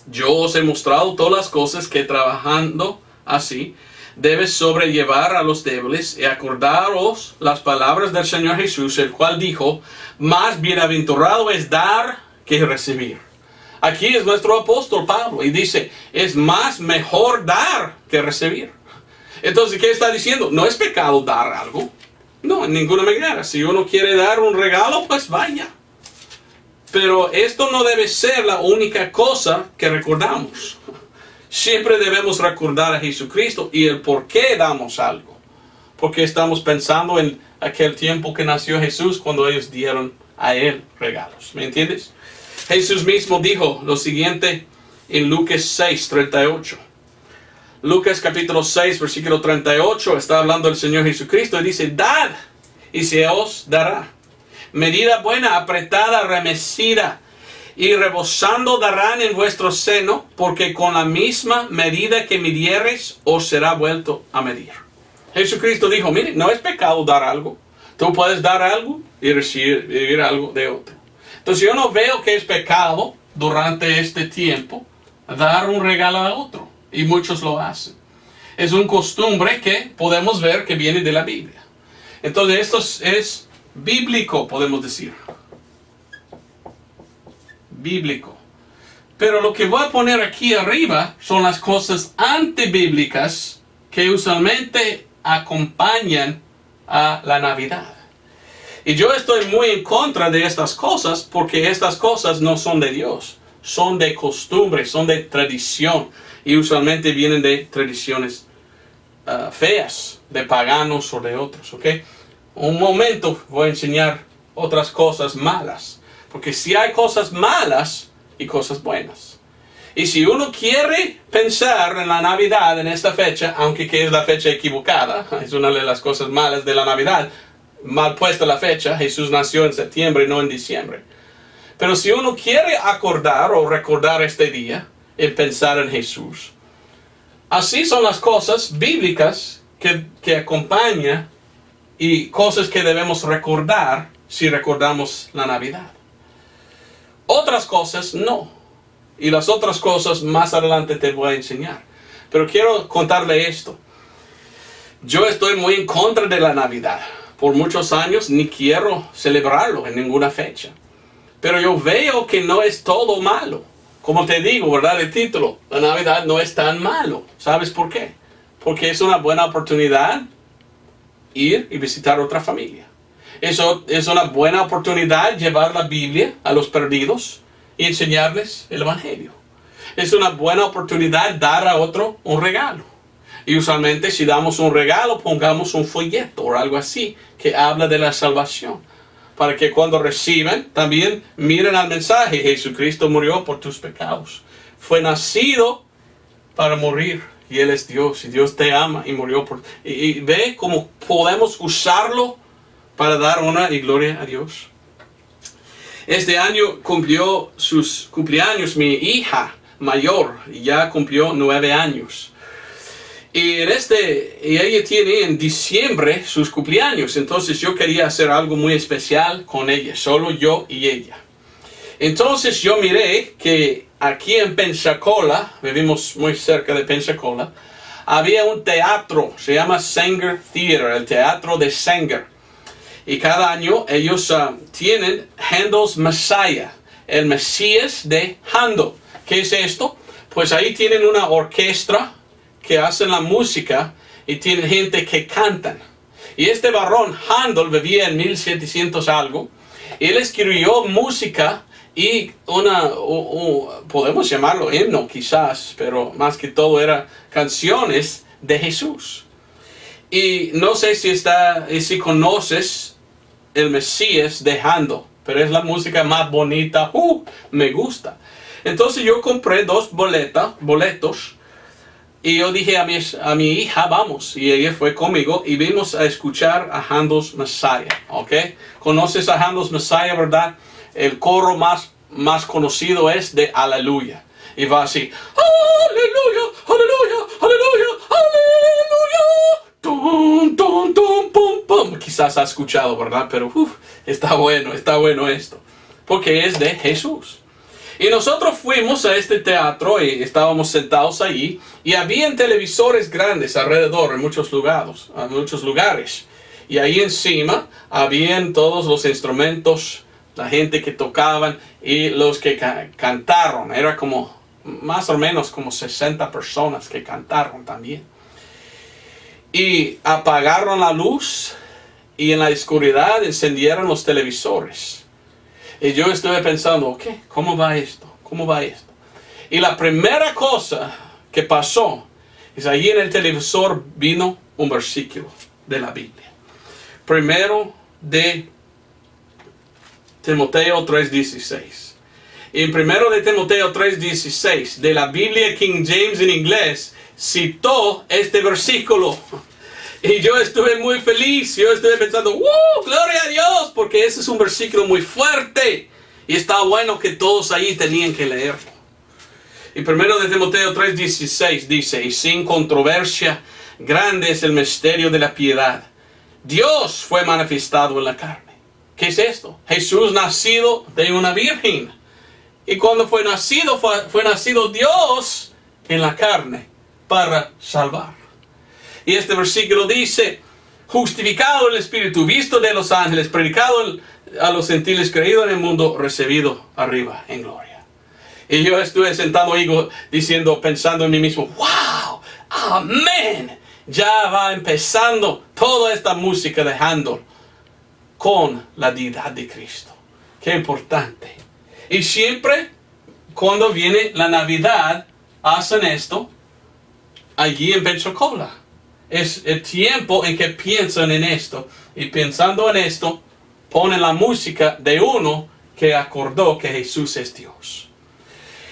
Yo os he mostrado todas las cosas que trabajando así debes sobrellevar a los débiles y acordaros las palabras del Señor Jesús, el cual dijo, más bienaventurado es dar que recibir. Aquí es nuestro apóstol Pablo y dice, es mejor dar que recibir. Entonces, ¿qué está diciendo? No es pecado dar algo. No, en ninguna manera. Si uno quiere dar un regalo, pues vaya. Pero esto no debe ser la única cosa que recordamos. Siempre debemos recordar a Jesucristo y el por qué damos algo. Porque estamos pensando en aquel tiempo que nació Jesús cuando ellos dieron a Él regalos. ¿Me entiendes? Jesús mismo dijo lo siguiente en Lucas 6, 38. Lucas capítulo 6, versículo 38, está hablando el Señor Jesucristo y dice, dad y se os dará. Medida buena, apretada, remecida y rebosando darán en vuestro seno, porque con la misma medida que midiereis os será vuelto a medir. Jesucristo dijo, mire, no es pecado dar algo. Tú puedes dar algo y recibir algo de otro. Entonces yo no veo que es pecado durante este tiempo dar un regalo a otro. Y muchos lo hacen. Es una costumbre que podemos ver que viene de la Biblia. Entonces esto es bíblico, podemos decir. Bíblico. Pero lo que voy a poner aquí arriba son las cosas antibíblicas que usualmente acompañan a la Navidad. Y yo estoy muy en contra de estas cosas porque estas cosas no son de Dios. Son de costumbre, son de tradición. Y usualmente vienen de tradiciones feas, de paganos o de otros, ¿ok? Un momento voy a enseñar otras cosas malas. Porque si hay cosas malas y cosas buenas. Y si uno quiere pensar en la Navidad en esta fecha, aunque que es la fecha equivocada, es una de las cosas malas de la Navidad, mal puesta la fecha, Jesús nació en septiembre y no en diciembre. Pero si uno quiere acordar o recordar este día, en pensar en Jesús. Así son las cosas bíblicas que acompañan y cosas que debemos recordar si recordamos la Navidad. Otras cosas no. Y las otras cosas más adelante te voy a enseñar. Pero quiero contarle esto. Yo estoy muy en contra de la Navidad. Por muchos años ni quiero celebrarlo en ninguna fecha. Pero yo veo que no es todo malo. Como te digo, ¿verdad? El título, la Navidad no es tan malo. ¿Sabes por qué? Porque es una buena oportunidad ir y visitar otra familia. Eso es una buena oportunidad llevar la Biblia a los perdidos y enseñarles el Evangelio. Es una buena oportunidad dar a otro un regalo. Y usualmente si damos un regalo, pongamos un folleto o algo así que habla de la salvación. Para que cuando reciben, también miren al mensaje. Jesucristo murió por tus pecados. Fue nacido para morir. Y Él es Dios. Y Dios te ama y murió por... Y ve cómo podemos usarlo para dar honra y gloria a Dios. Este año cumplió sus cumpleaños mi hija mayor y ya cumplió 9 años. Y ella tiene en diciembre sus cumpleaños, entonces yo quería hacer algo muy especial con ella, solo yo y ella. Entonces yo miré que aquí en Pensacola, vivimos muy cerca de Pensacola, había un teatro, se llama Sanger Theater, el teatro de Sanger. Y cada año ellos tienen Handel's Messiah, el Mesías de Handel. ¿Qué es esto? Pues ahí tienen una orquesta que hacen la música y tienen gente que cantan. Y este varón, Handel, vivía en 1700 algo. Él escribió música y podemos llamarlo himno quizás, pero más que todo era canciones de Jesús. Y no sé si conoces el Mesías de Handel, pero es la música más bonita, me gusta. Entonces yo compré 2 boletos. Y yo dije a mi hija, vamos, y ella fue conmigo y vimos a escuchar a Handel's Messiah, ¿ok? ¿Conoces a Handel's Messiah, verdad? El coro más conocido es de Aleluya. Y va así, Aleluya, Aleluya, Aleluya, Aleluya. Tum, tum, tum, pum, pum. Quizás has escuchado, ¿verdad? Pero está bueno esto. Porque es de Jesús. Y nosotros fuimos a este teatro y estábamos sentados allí y habían televisores grandes alrededor en muchos lugares. Y ahí encima habían todos los instrumentos, la gente que tocaban y los que cantaron. Era como más o menos como 60 personas que cantaron también. Y apagaron la luz y en la oscuridad encendieron los televisores. Y yo estuve pensando, ¿cómo va esto? ¿Cómo va esto? Y la primera cosa que pasó es allí en el televisor vino un versículo de la Biblia. Primero de Timoteo 3:16. Y en primero de Timoteo 3:16 de la Biblia King James en inglés citó este versículo. Y yo estuve muy feliz, yo estuve pensando, ¡gloria a Dios! Porque ese es un versículo muy fuerte. Y está bueno que todos ahí tenían que leerlo. Y primero de Timoteo 3:16 dice, y sin controversia, grande es el misterio de la piedad. Dios fue manifestado en la carne. ¿Qué es esto? Jesús nacido de una virgen. Y cuando fue nacido Dios en la carne para salvar. Y este versículo dice, justificado el Espíritu, visto de los ángeles, predicado a los gentiles, creído en el mundo, recibido arriba en gloria. Y yo estuve sentado ahí pensando en mí mismo, ¡wow! ¡Amén! Ya va empezando toda esta música de Handel con la deidad de Cristo. ¡Qué importante! Y siempre cuando viene la Navidad hacen esto allí en Pensacola. Es el tiempo en que piensan en esto. Y pensando en esto, ponen la música de uno que acordó que Jesús es Dios.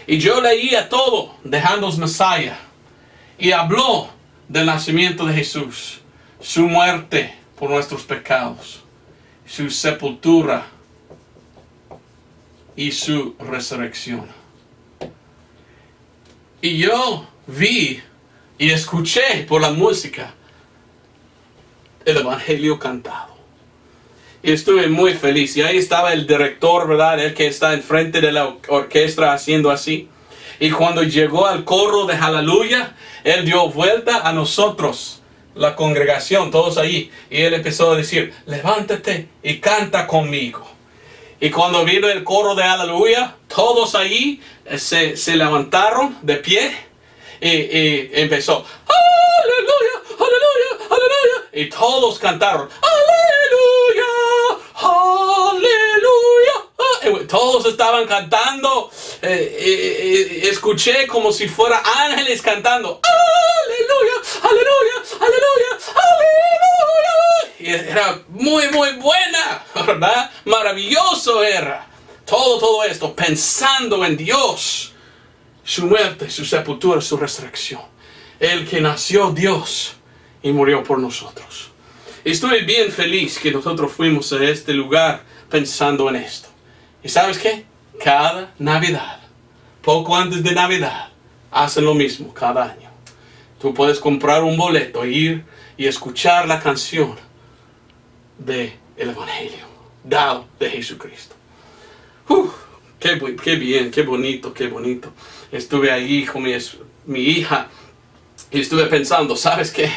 Y yo leía todo de Handel's Messiah. Y habló del nacimiento de Jesús. Su muerte por nuestros pecados. Su sepultura. Y su resurrección. Y yo vi y escuché por la música el Evangelio cantado. Y estuve muy feliz. Y ahí estaba el director, ¿verdad? El que está enfrente de la orquesta haciendo así. Y cuando llegó al coro de Aleluya, él dio vuelta a nosotros, la congregación, todos ahí. Y él empezó a decir, levántate y canta conmigo. Y cuando vino el coro de Aleluya, todos ahí se levantaron de pie. Y empezó, aleluya, aleluya, aleluya. Y todos cantaron, aleluya, aleluya. Todos estaban cantando. Escuché como si fueran ángeles cantando, aleluya, aleluya, aleluya, aleluya. Y era muy buena, ¿verdad? Maravilloso era. Todo esto pensando en Dios. Su muerte, su sepultura, su resurrección. El que nació Dios y murió por nosotros. Estoy bien feliz que nosotros fuimos a este lugar pensando en esto. ¿Y sabes qué? Cada Navidad poco antes de Navidad, hacen lo mismo cada año. Tú puedes comprar un boleto, ir y escuchar la canción del Evangelio dado de Jesucristo. Qué bien, qué bonito, qué bonito. Estuve ahí con mi hija y estuve pensando, ¿sabes qué?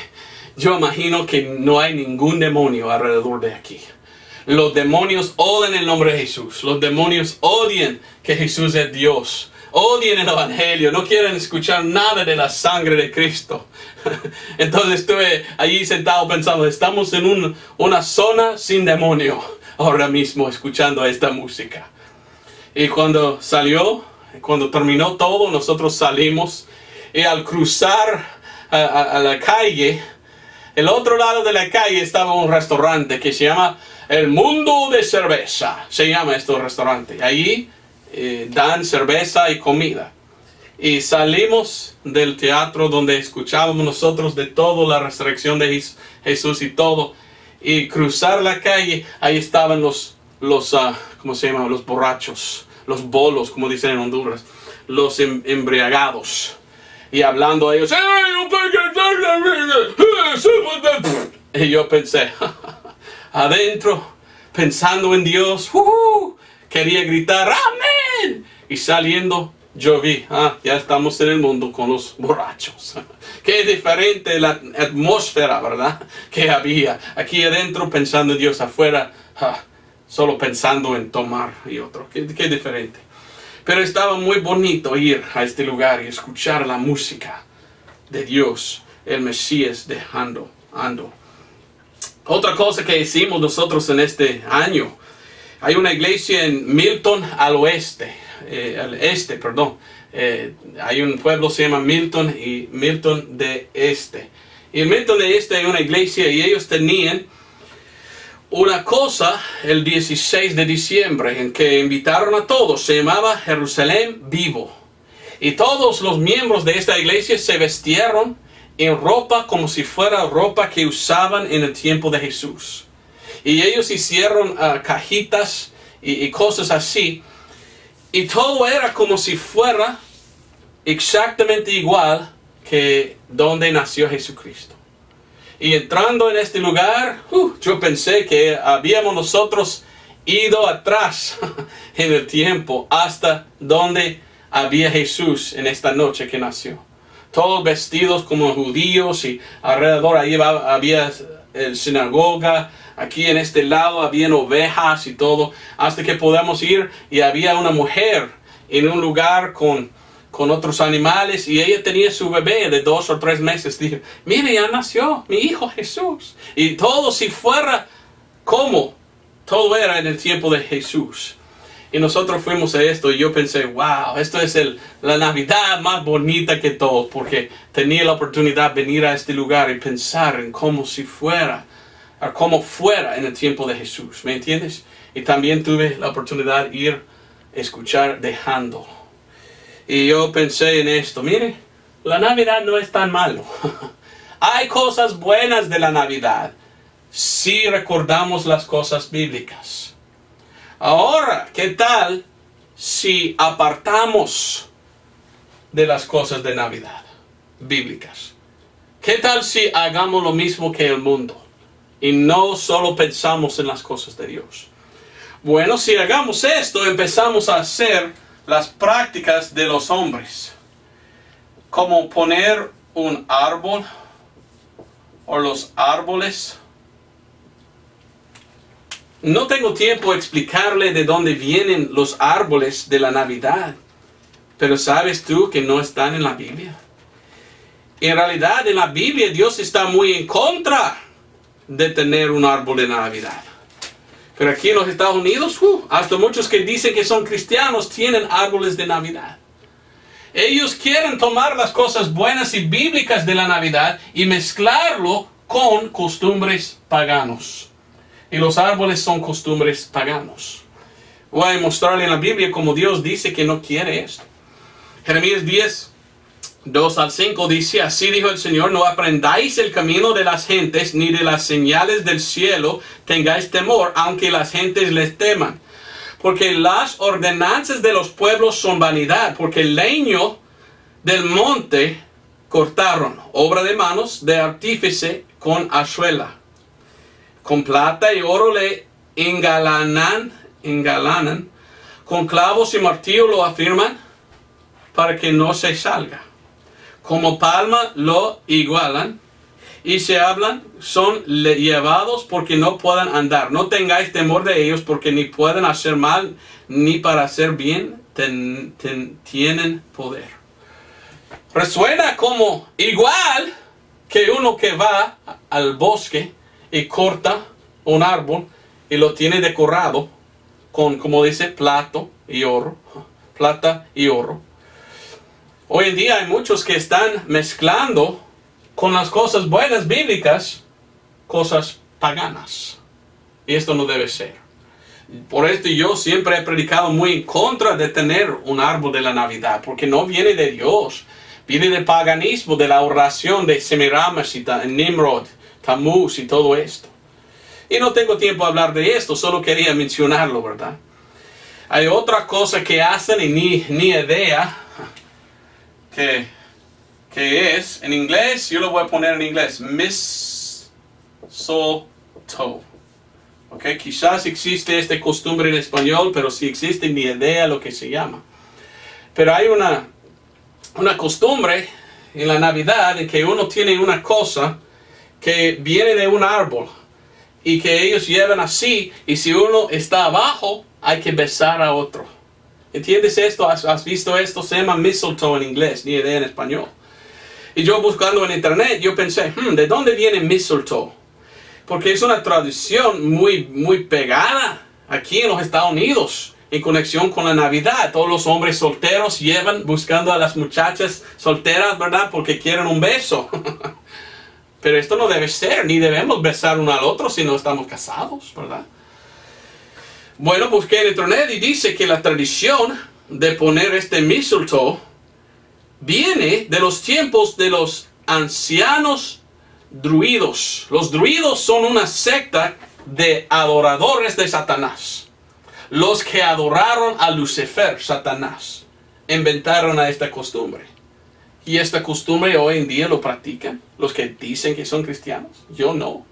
Yo imagino que no hay ningún demonio alrededor de aquí. Los demonios odian el nombre de Jesús. Los demonios odian que Jesús es Dios. Odian el Evangelio. No quieren escuchar nada de la sangre de Cristo. Entonces estuve allí sentado pensando, estamos en una zona sin demonio ahora mismo escuchando esta música. Y cuando terminó todo, nosotros salimos y al cruzar a la calle, el otro lado de la calle estaba un restaurante que se llama El Mundo de Cerveza. Se llama este restaurante. Allí dan cerveza y comida. Y salimos del teatro donde escuchábamos nosotros de todo, la resurrección de Jesús y todo. Y cruzar la calle, ahí estaban ¿cómo se llama? Los borrachos, los bolos, como dicen en Honduras, los embriagados. Y hablando a ellos, y yo pensé, adentro, pensando en Dios, quería gritar, ¡amén! Y saliendo, yo vi, ya estamos en el mundo con los borrachos. Qué diferente la atmósfera, ¿verdad? Que había aquí adentro pensando en Dios, afuera, solo pensando en tomar y otro. Qué diferente. Pero estaba muy bonito ir a este lugar y escuchar la música de Dios, el Mesías dejando. Otra cosa que hicimos nosotros en este año, hay una iglesia en Milton al oeste, hay un pueblo que se llama Milton y Milton de Este. Y en Milton de Este hay una iglesia y ellos tenían una cosa el 16 de diciembre en que invitaron a todos, se llamaba Jerusalén Vivo. Y todos los miembros de esta iglesia se vestieron en ropa como si fuera ropa que usaban en el tiempo de Jesús. Y ellos hicieron cajitas y cosas así. Y todo era como si fuera exactamente igual que donde nació Jesucristo. Y entrando en este lugar, yo pensé que habíamos nosotros ido atrás en el tiempo hasta donde había Jesús en esta noche que nació. Todos vestidos como judíos y alrededor ahí había sinagoga. Aquí en este lado habían ovejas y todo. Hasta que podamos ir y había una mujer en un lugar con otros animales y ella tenía su bebé de 2 o 3 meses. Dije, mire, ya nació mi hijo Jesús. Y todo si fuera como, todo era en el tiempo de Jesús. Y nosotros fuimos a esto y yo pensé, wow, esto es la Navidad más bonita que todo, porque tenía la oportunidad de venir a este lugar y pensar en cómo fuera en el tiempo de Jesús, ¿me entiendes? Y también tuve la oportunidad de ir a escuchar Dejando. Y yo pensé en esto, mire, la Navidad no es tan malo. Hay cosas buenas de la Navidad si recordamos las cosas bíblicas. Ahora, ¿qué tal si apartamos de las cosas de Navidad bíblicas? ¿Qué tal si hagamos lo mismo que el mundo y no solo pensamos en las cosas de Dios? Bueno, si hagamos esto, empezamos a hacer las prácticas de los hombres, como poner un árbol o los árboles. No tengo tiempo de explicarle de dónde vienen los árboles de la Navidad, pero ¿sabes tú que no están en la Biblia? En realidad, en la Biblia Dios está muy en contra de tener un árbol de Navidad. Pero aquí en los Estados Unidos, hasta muchos que dicen que son cristianos tienen árboles de Navidad. Ellos quieren tomar las cosas buenas y bíblicas de la Navidad y mezclarlo con costumbres paganos. Y los árboles son costumbres paganos. Voy a mostrarle en la Biblia cómo Dios dice que no quiere esto. Jeremías 10, 2 al 5 dice, así dijo el Señor, no aprendáis el camino de las gentes, ni de las señales del cielo tengáis temor, aunque las gentes les teman. porque las ordenanzas de los pueblos son vanidad, porque el leño del monte cortaron, obra de manos de artífice con hachuela. Con plata y oro le engalanan, con clavos y martillo lo afirman para que no se salga. Como palma lo igualan y se hablan, son llevados porque no puedan andar. No tengáis temor de ellos porque ni pueden hacer mal ni para hacer bien tienen poder. Resuena como igual que uno que va al bosque y corta un árbol y lo tiene decorado con, como dice, plata y oro. Hoy en día hay muchos que están mezclando con las cosas buenas bíblicas, cosas paganas. Y esto no debe ser. Por esto yo siempre he predicado muy en contra de tener un árbol de la Navidad, porque no viene de Dios. Viene del paganismo, de la oración de Semiramis y Nimrod, Tammuz y todo esto. Y no tengo tiempo a hablar de esto, solo quería mencionarlo, ¿verdad? Hay otra cosa que hacen y ni idea que es, en inglés, yo lo voy a poner en inglés, mistletoe. ¿Ok? Quizás existe esta costumbre en español, pero si existe ni idea lo que se llama. Pero hay una costumbre en la Navidad en que uno tiene una cosa que viene de un árbol y que ellos llevan así, y si uno está abajo hay que besar a otro. ¿Entiendes esto? ¿Has visto esto? Se llama mistletoe en inglés, ni idea en español. Y yo buscando en internet, yo pensé, ¿de dónde viene mistletoe? Porque es una tradición muy pegada aquí en los Estados Unidos, en conexión con la Navidad. Todos los hombres solteros llevan buscando a las muchachas solteras, ¿verdad? Porque quieren un beso. Pero esto no debe ser, ni debemos besar uno al otro si no estamos casados, ¿verdad? Bueno, busqué en internet y dice que la tradición de poner este mistletoe viene de los tiempos de los ancianos druidos. Los druidos son una secta de adoradores de Satanás. Los que adoraron a Lucifer, Satanás, inventaron a esta costumbre. Y esta costumbre hoy en día lo practican los que dicen que son cristianos. Yo no.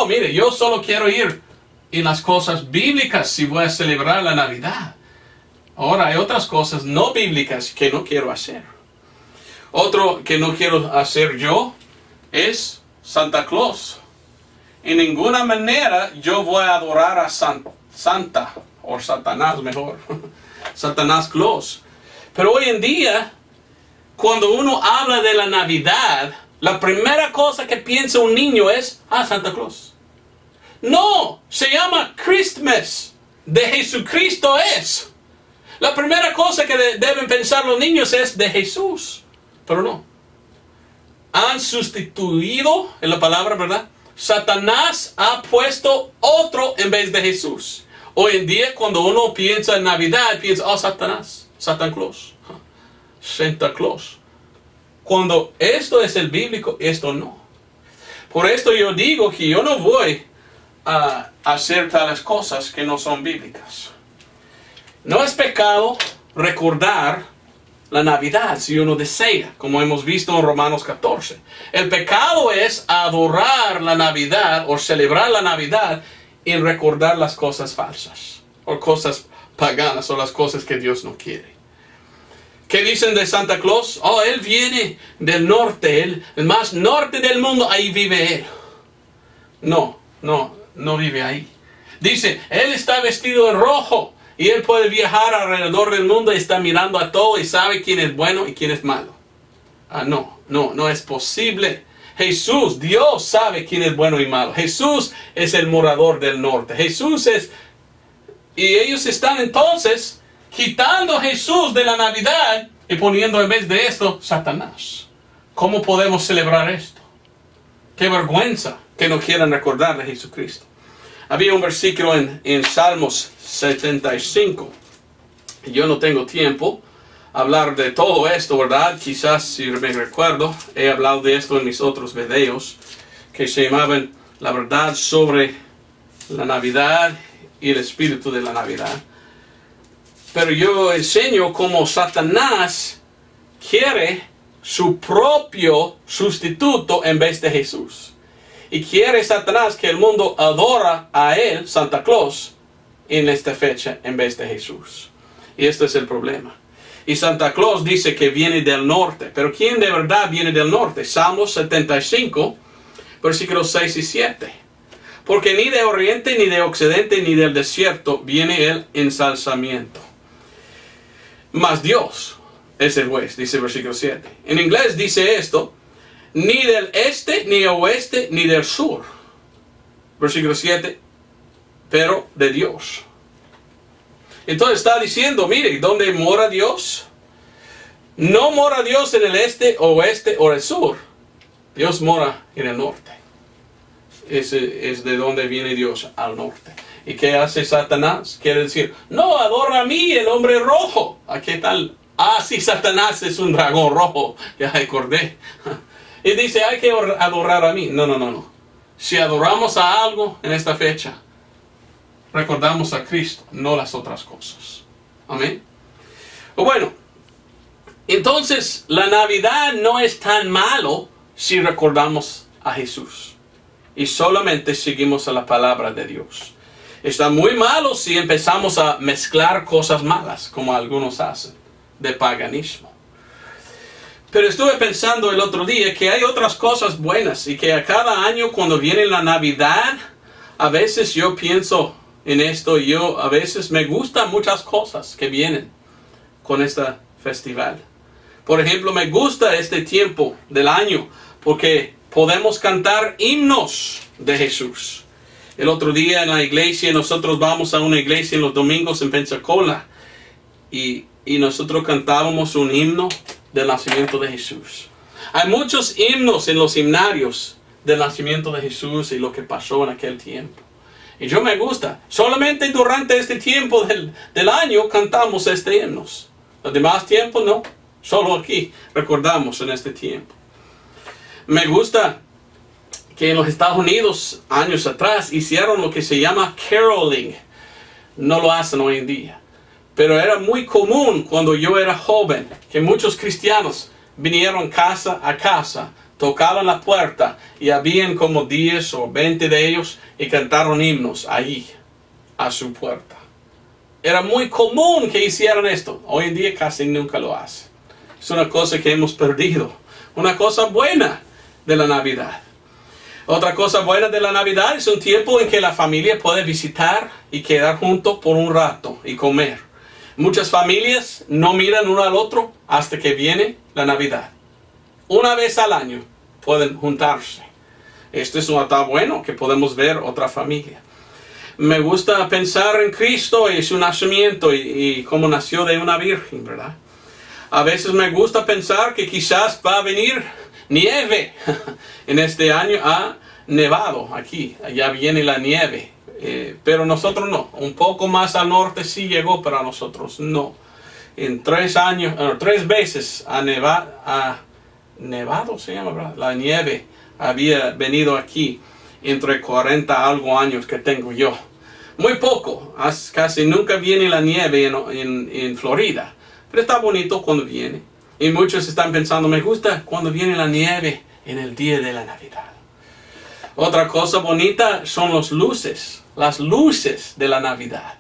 Mire, yo solo quiero ir en las cosas bíblicas si voy a celebrar la Navidad. Ahora hay otras cosas no bíblicas que no quiero hacer. Otro que no quiero hacer yo es Santa Claus. En ninguna manera yo voy a adorar a Santa, o Satanás mejor, Satanás Claus. Pero hoy en día, cuando uno habla de la Navidad, la primera cosa que piensa un niño es, Santa Claus. No, se llama Christmas, de Jesucristo es. La primera cosa que deben pensar los niños es de Jesús, pero no. Han sustituido, en la palabra, ¿verdad? Satanás ha puesto otro en vez de Jesús. Hoy en día, cuando uno piensa en Navidad, piensa, Satanás, Santa Claus, Santa Claus. Cuando esto es el bíblico, esto no. Por esto yo digo que yo no voy a hacer tales cosas que no son bíblicas. No es pecado recordar la Navidad si uno desea, como hemos visto en Romanos 14. El pecado es adorar la Navidad o celebrar la Navidad y recordar las cosas falsas o cosas paganas o las cosas que Dios no quiere. ¿Qué dicen de Santa Claus? Él viene del norte, el más norte del mundo, ahí vive él. No vive ahí. Dice, él está vestido en rojo y él puede viajar alrededor del mundo y está mirando a todo y sabe quién es bueno y quién es malo. No es posible. Jesús, Dios sabe quién es bueno y malo. Jesús es el morador del norte. Y ellos están entonces quitando a Jesús de la Navidad y poniendo en vez de esto Satanás. ¿Cómo podemos celebrar esto? Qué vergüenza que no quieran recordar de Jesucristo. Había un versículo en Salmos 75. Yo no tengo tiempo a hablar de todo esto, ¿verdad? Quizás si me recuerdo, he hablado de esto en mis otros videos que se llamaban La verdad sobre la Navidad y el espíritu de la Navidad. Pero yo enseño cómo Satanás quiere su propio sustituto en vez de Jesús. Y quiere Satanás que el mundo adora a él, Santa Claus, en esta fecha en vez de Jesús. Y este es el problema. Y Santa Claus dice que viene del norte. Pero ¿quién de verdad viene del norte? Salmos 75, versículos 6 y 7. Porque ni de oriente, ni de occidente, ni del desierto viene el ensalzamiento. Mas Dios es el juez, dice el versículo 7. En inglés dice esto: ni del este, ni oeste, ni del sur. Versículo 7. Pero de Dios. Entonces está diciendo, mire, ¿dónde mora Dios? No mora Dios en el este, oeste o el sur. Dios mora en el norte. Ese es de donde viene Dios, al norte. ¿Y qué hace Satanás? Quiere decir, no, adora a mí, el hombre rojo. ¿A qué tal? Ah, sí, Satanás es un dragón rojo. Ya recordé. Y dice, hay que adorar a mí. No. Si adoramos a algo en esta fecha, recordamos a Cristo, no las otras cosas. Amén. Bueno, entonces la Navidad no es tan malo si recordamos a Jesús y solamente seguimos a la palabra de Dios. Está muy malo si empezamos a mezclar cosas malas, como algunos hacen, de paganismo. Pero estuve pensando el otro día que hay otras cosas buenas y que a cada año cuando viene la Navidad, a veces yo pienso en esto y a veces me gustan muchas cosas que vienen con este festival. Por ejemplo, me gusta este tiempo del año porque podemos cantar himnos de Jesús. El otro día en la iglesia, nosotros vamos a una iglesia en los domingos en Pensacola y nosotros cantábamos un himno del nacimiento de Jesús. Hay muchos himnos en los himnarios del nacimiento de Jesús y lo que pasó en aquel tiempo. Y yo me gusta. Solamente durante este tiempo del año cantamos este himnos. Los demás tiempos no. Solo aquí recordamos en este tiempo. Me gusta que en los Estados Unidos, años atrás, hicieron lo que se llama caroling. No lo hacen hoy en día. Pero era muy común cuando yo era joven, que muchos cristianos vinieron casa a casa, tocaban la puerta y habían como 10 o 20 de ellos y cantaron himnos ahí, a su puerta. Era muy común que hicieran esto. Hoy en día casi nunca lo hacen. Es una cosa que hemos perdido. Una cosa buena de la Navidad. Otra cosa buena de la Navidad es un tiempo en que la familia puede visitar y quedar juntos por un rato y comer. Muchas familias no miran uno al otro hasta que viene la Navidad. Una vez al año pueden juntarse. Esto es está bueno que podemos ver otra familia. Me gusta pensar en Cristo y su nacimiento y cómo nació de una virgen, ¿verdad? A veces me gusta pensar que quizás va a venir nieve. En este año ha nevado aquí. Allá viene la nieve. Pero nosotros no. Un poco más al norte sí llegó, pero a nosotros no. En 3 años, 3 veces ha nevado, se llama, ¿verdad? La nieve había venido aquí entre 40 algo años que tengo yo. Muy poco. Casi nunca viene la nieve en Florida. Pero está bonito cuando viene. Y muchos están pensando, me gusta cuando viene la nieve en el día de la Navidad. Otra cosa bonita son las luces de la Navidad.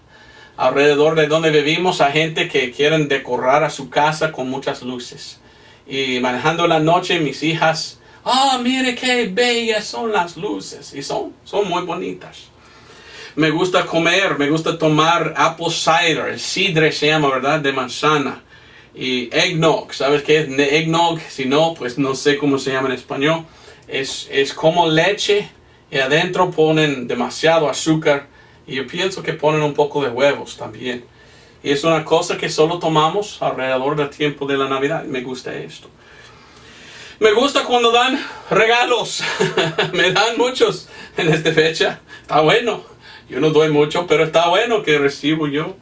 Alrededor de donde vivimos hay gente que quieren decorar a su casa con muchas luces. Y manejando la noche mis hijas, mire qué bellas son las luces. Y son muy bonitas. Me gusta comer, me gusta tomar apple cider, el sidre se llama, ¿verdad? De manzana. Y eggnog, ¿sabes qué es eggnog? Si no, pues no sé cómo se llama en español. Es como leche y adentro ponen demasiado azúcar. Y yo pienso que ponen un poco de huevos también. Y es una cosa que solo tomamos alrededor del tiempo de la Navidad. Me gusta esto. Me gusta cuando dan regalos. Me dan muchos en esta fecha. Está bueno. Yo no doy mucho, pero está bueno que recibo yo.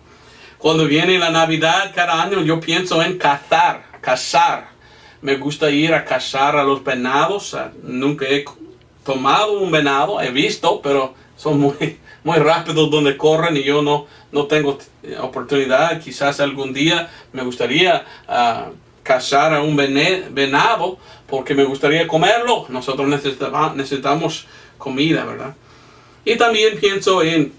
Cuando viene la Navidad cada año yo pienso en cazar. Me gusta ir a cazar a los venados. Nunca he tomado un venado, he visto, pero son muy rápido donde corren y yo no tengo oportunidad. Quizás algún día me gustaría cazar a un venado porque me gustaría comerlo. Nosotros necesitamos comida, ¿verdad? Y también pienso en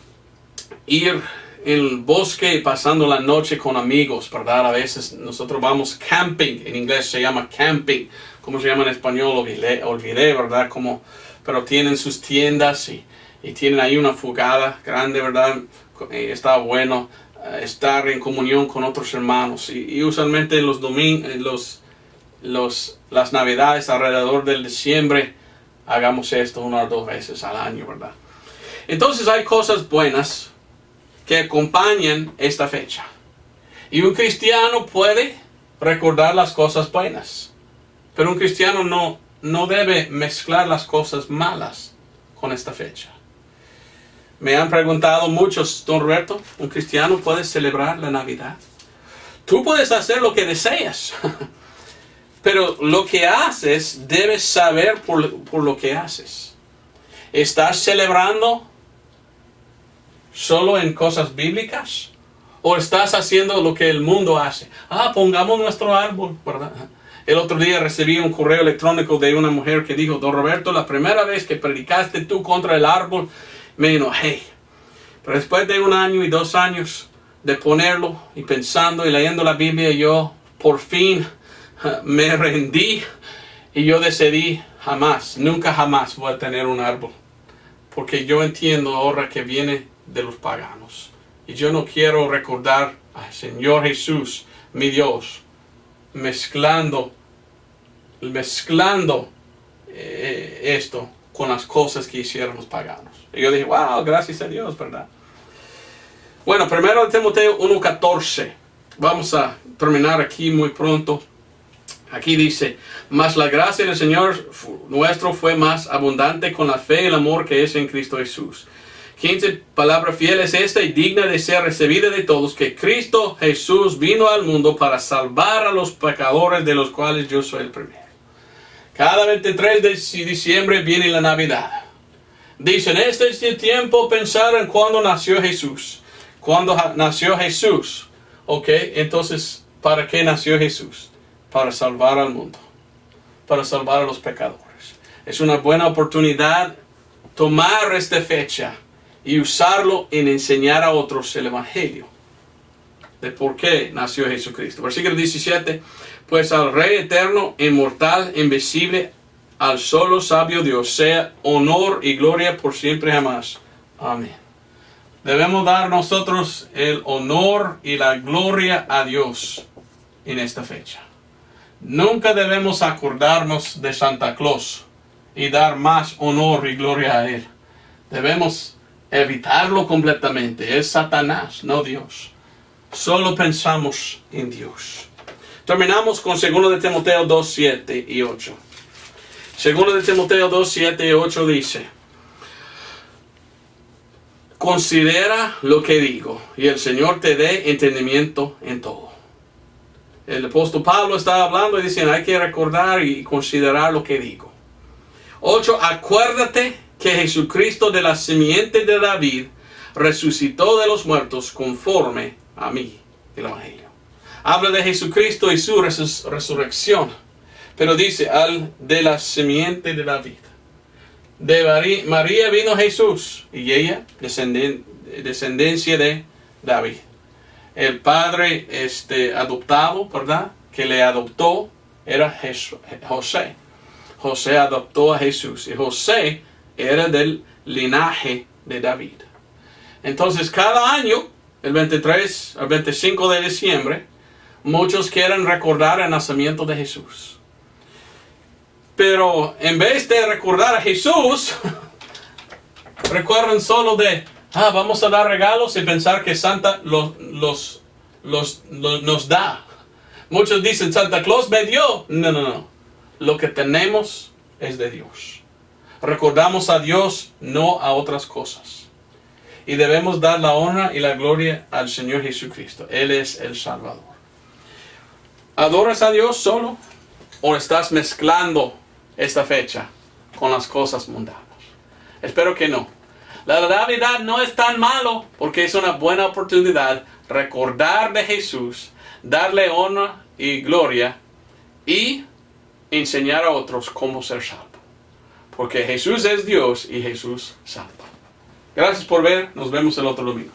ir en el bosque pasando la noche con amigos, ¿verdad? A veces nosotros vamos camping, en inglés se llama camping. ¿Cómo se llama en español? Olvidé, ¿verdad? Pero tienen sus tiendas y tienen ahí una fogata grande, ¿verdad? Está bueno estar en comunión con otros hermanos. Y usualmente en los domingos, las navidades alrededor del diciembre, hagamos esto 1 o 2 veces al año, ¿verdad? Entonces hay cosas buenas que acompañan esta fecha. Y un cristiano puede recordar las cosas buenas. Pero un cristiano no debe mezclar las cosas malas con esta fecha. Me han preguntado muchos, don Roberto, ¿un cristiano puede celebrar la Navidad? Tú puedes hacer lo que deseas. Pero lo que haces, debes saber por lo que haces. ¿Estás celebrando solo en cosas bíblicas? ¿O estás haciendo lo que el mundo hace? Pongamos nuestro árbol, ¿verdad? El otro día recibí un correo electrónico de una mujer que dijo, don Roberto, la primera vez que predicaste tú contra el árbol, me enojé. Pero después de 1 año y 2 años de ponerlo y pensando y leyendo la Biblia, yo por fin me rendí y yo decidí nunca jamás voy a tener un árbol. Porque yo entiendo ahora que viene de los paganos. Y yo no quiero recordar al Señor Jesús, mi Dios, mezclando esto con las cosas que hicieron los paganos. Y yo dije, wow, gracias a Dios, ¿verdad? Bueno, primero Timoteo 1:14. Vamos a terminar aquí muy pronto. Aquí dice, mas la gracia del Señor nuestro fue más abundante con la fe y el amor que es en Cristo Jesús. 15, palabra fiel es esta y digna de ser recibida de todos, que Cristo Jesús vino al mundo para salvar a los pecadores, de los cuales yo soy el primero. Cada 23 de diciembre viene la Navidad. Dicen, este es el tiempo pensar en cuando nació Jesús. Cuando nació Jesús. Ok, entonces, ¿para qué nació Jesús? Para salvar al mundo. Para salvar a los pecadores. Es una buena oportunidad tomar esta fecha y usarlo en enseñar a otros el Evangelio de por qué nació Jesucristo. Versículo 17. Pues al Rey eterno, inmortal, invisible, al solo sabio Dios, sea honor y gloria por siempre jamás. Amén. Debemos dar nosotros el honor y la gloria a Dios en esta fecha. Nunca debemos acordarnos de Santa Claus y dar más honor y gloria a Él. Debemos evitarlo completamente. Es Satanás, no Dios. Solo pensamos en Dios. Terminamos con 2 de Timoteo 2, 7 y 8. 2 de Timoteo 2, 7 y 8 dice, considera lo que digo, y el Señor te dé entendimiento en todo. El apóstol Pablo está hablando y dice, hay que recordar y considerar lo que digo. 8, acuérdate que Jesucristo de la simiente de David resucitó de los muertos conforme a mí, el Evangelio. Habla de Jesucristo y su resurrección, pero dice, de la simiente de David. De María vino Jesús, y ella, descendencia de David. El padre adoptado, ¿verdad? Que le adoptó era José. José adoptó a Jesús, y José era del linaje de David. Entonces, cada año, el 23 al 25 de diciembre, muchos quieren recordar el nacimiento de Jesús. Pero en vez de recordar a Jesús, recuerdan solo de, vamos a dar regalos y pensar que Santa nos da. Muchos dicen, Santa Claus me dio. No. Lo que tenemos es de Dios. Recordamos a Dios, no a otras cosas. Y debemos dar la honra y la gloria al Señor Jesucristo. Él es el Salvador. ¿Adoras a Dios solo? ¿O estás mezclando esta fecha con las cosas mundanas? Espero que no. La Navidad no es tan malo porque es una buena oportunidad recordar de Jesús, darle honra y gloria y enseñar a otros cómo ser salvo. Porque Jesús es Dios y Jesús salva. Gracias por ver. Nos vemos el otro domingo.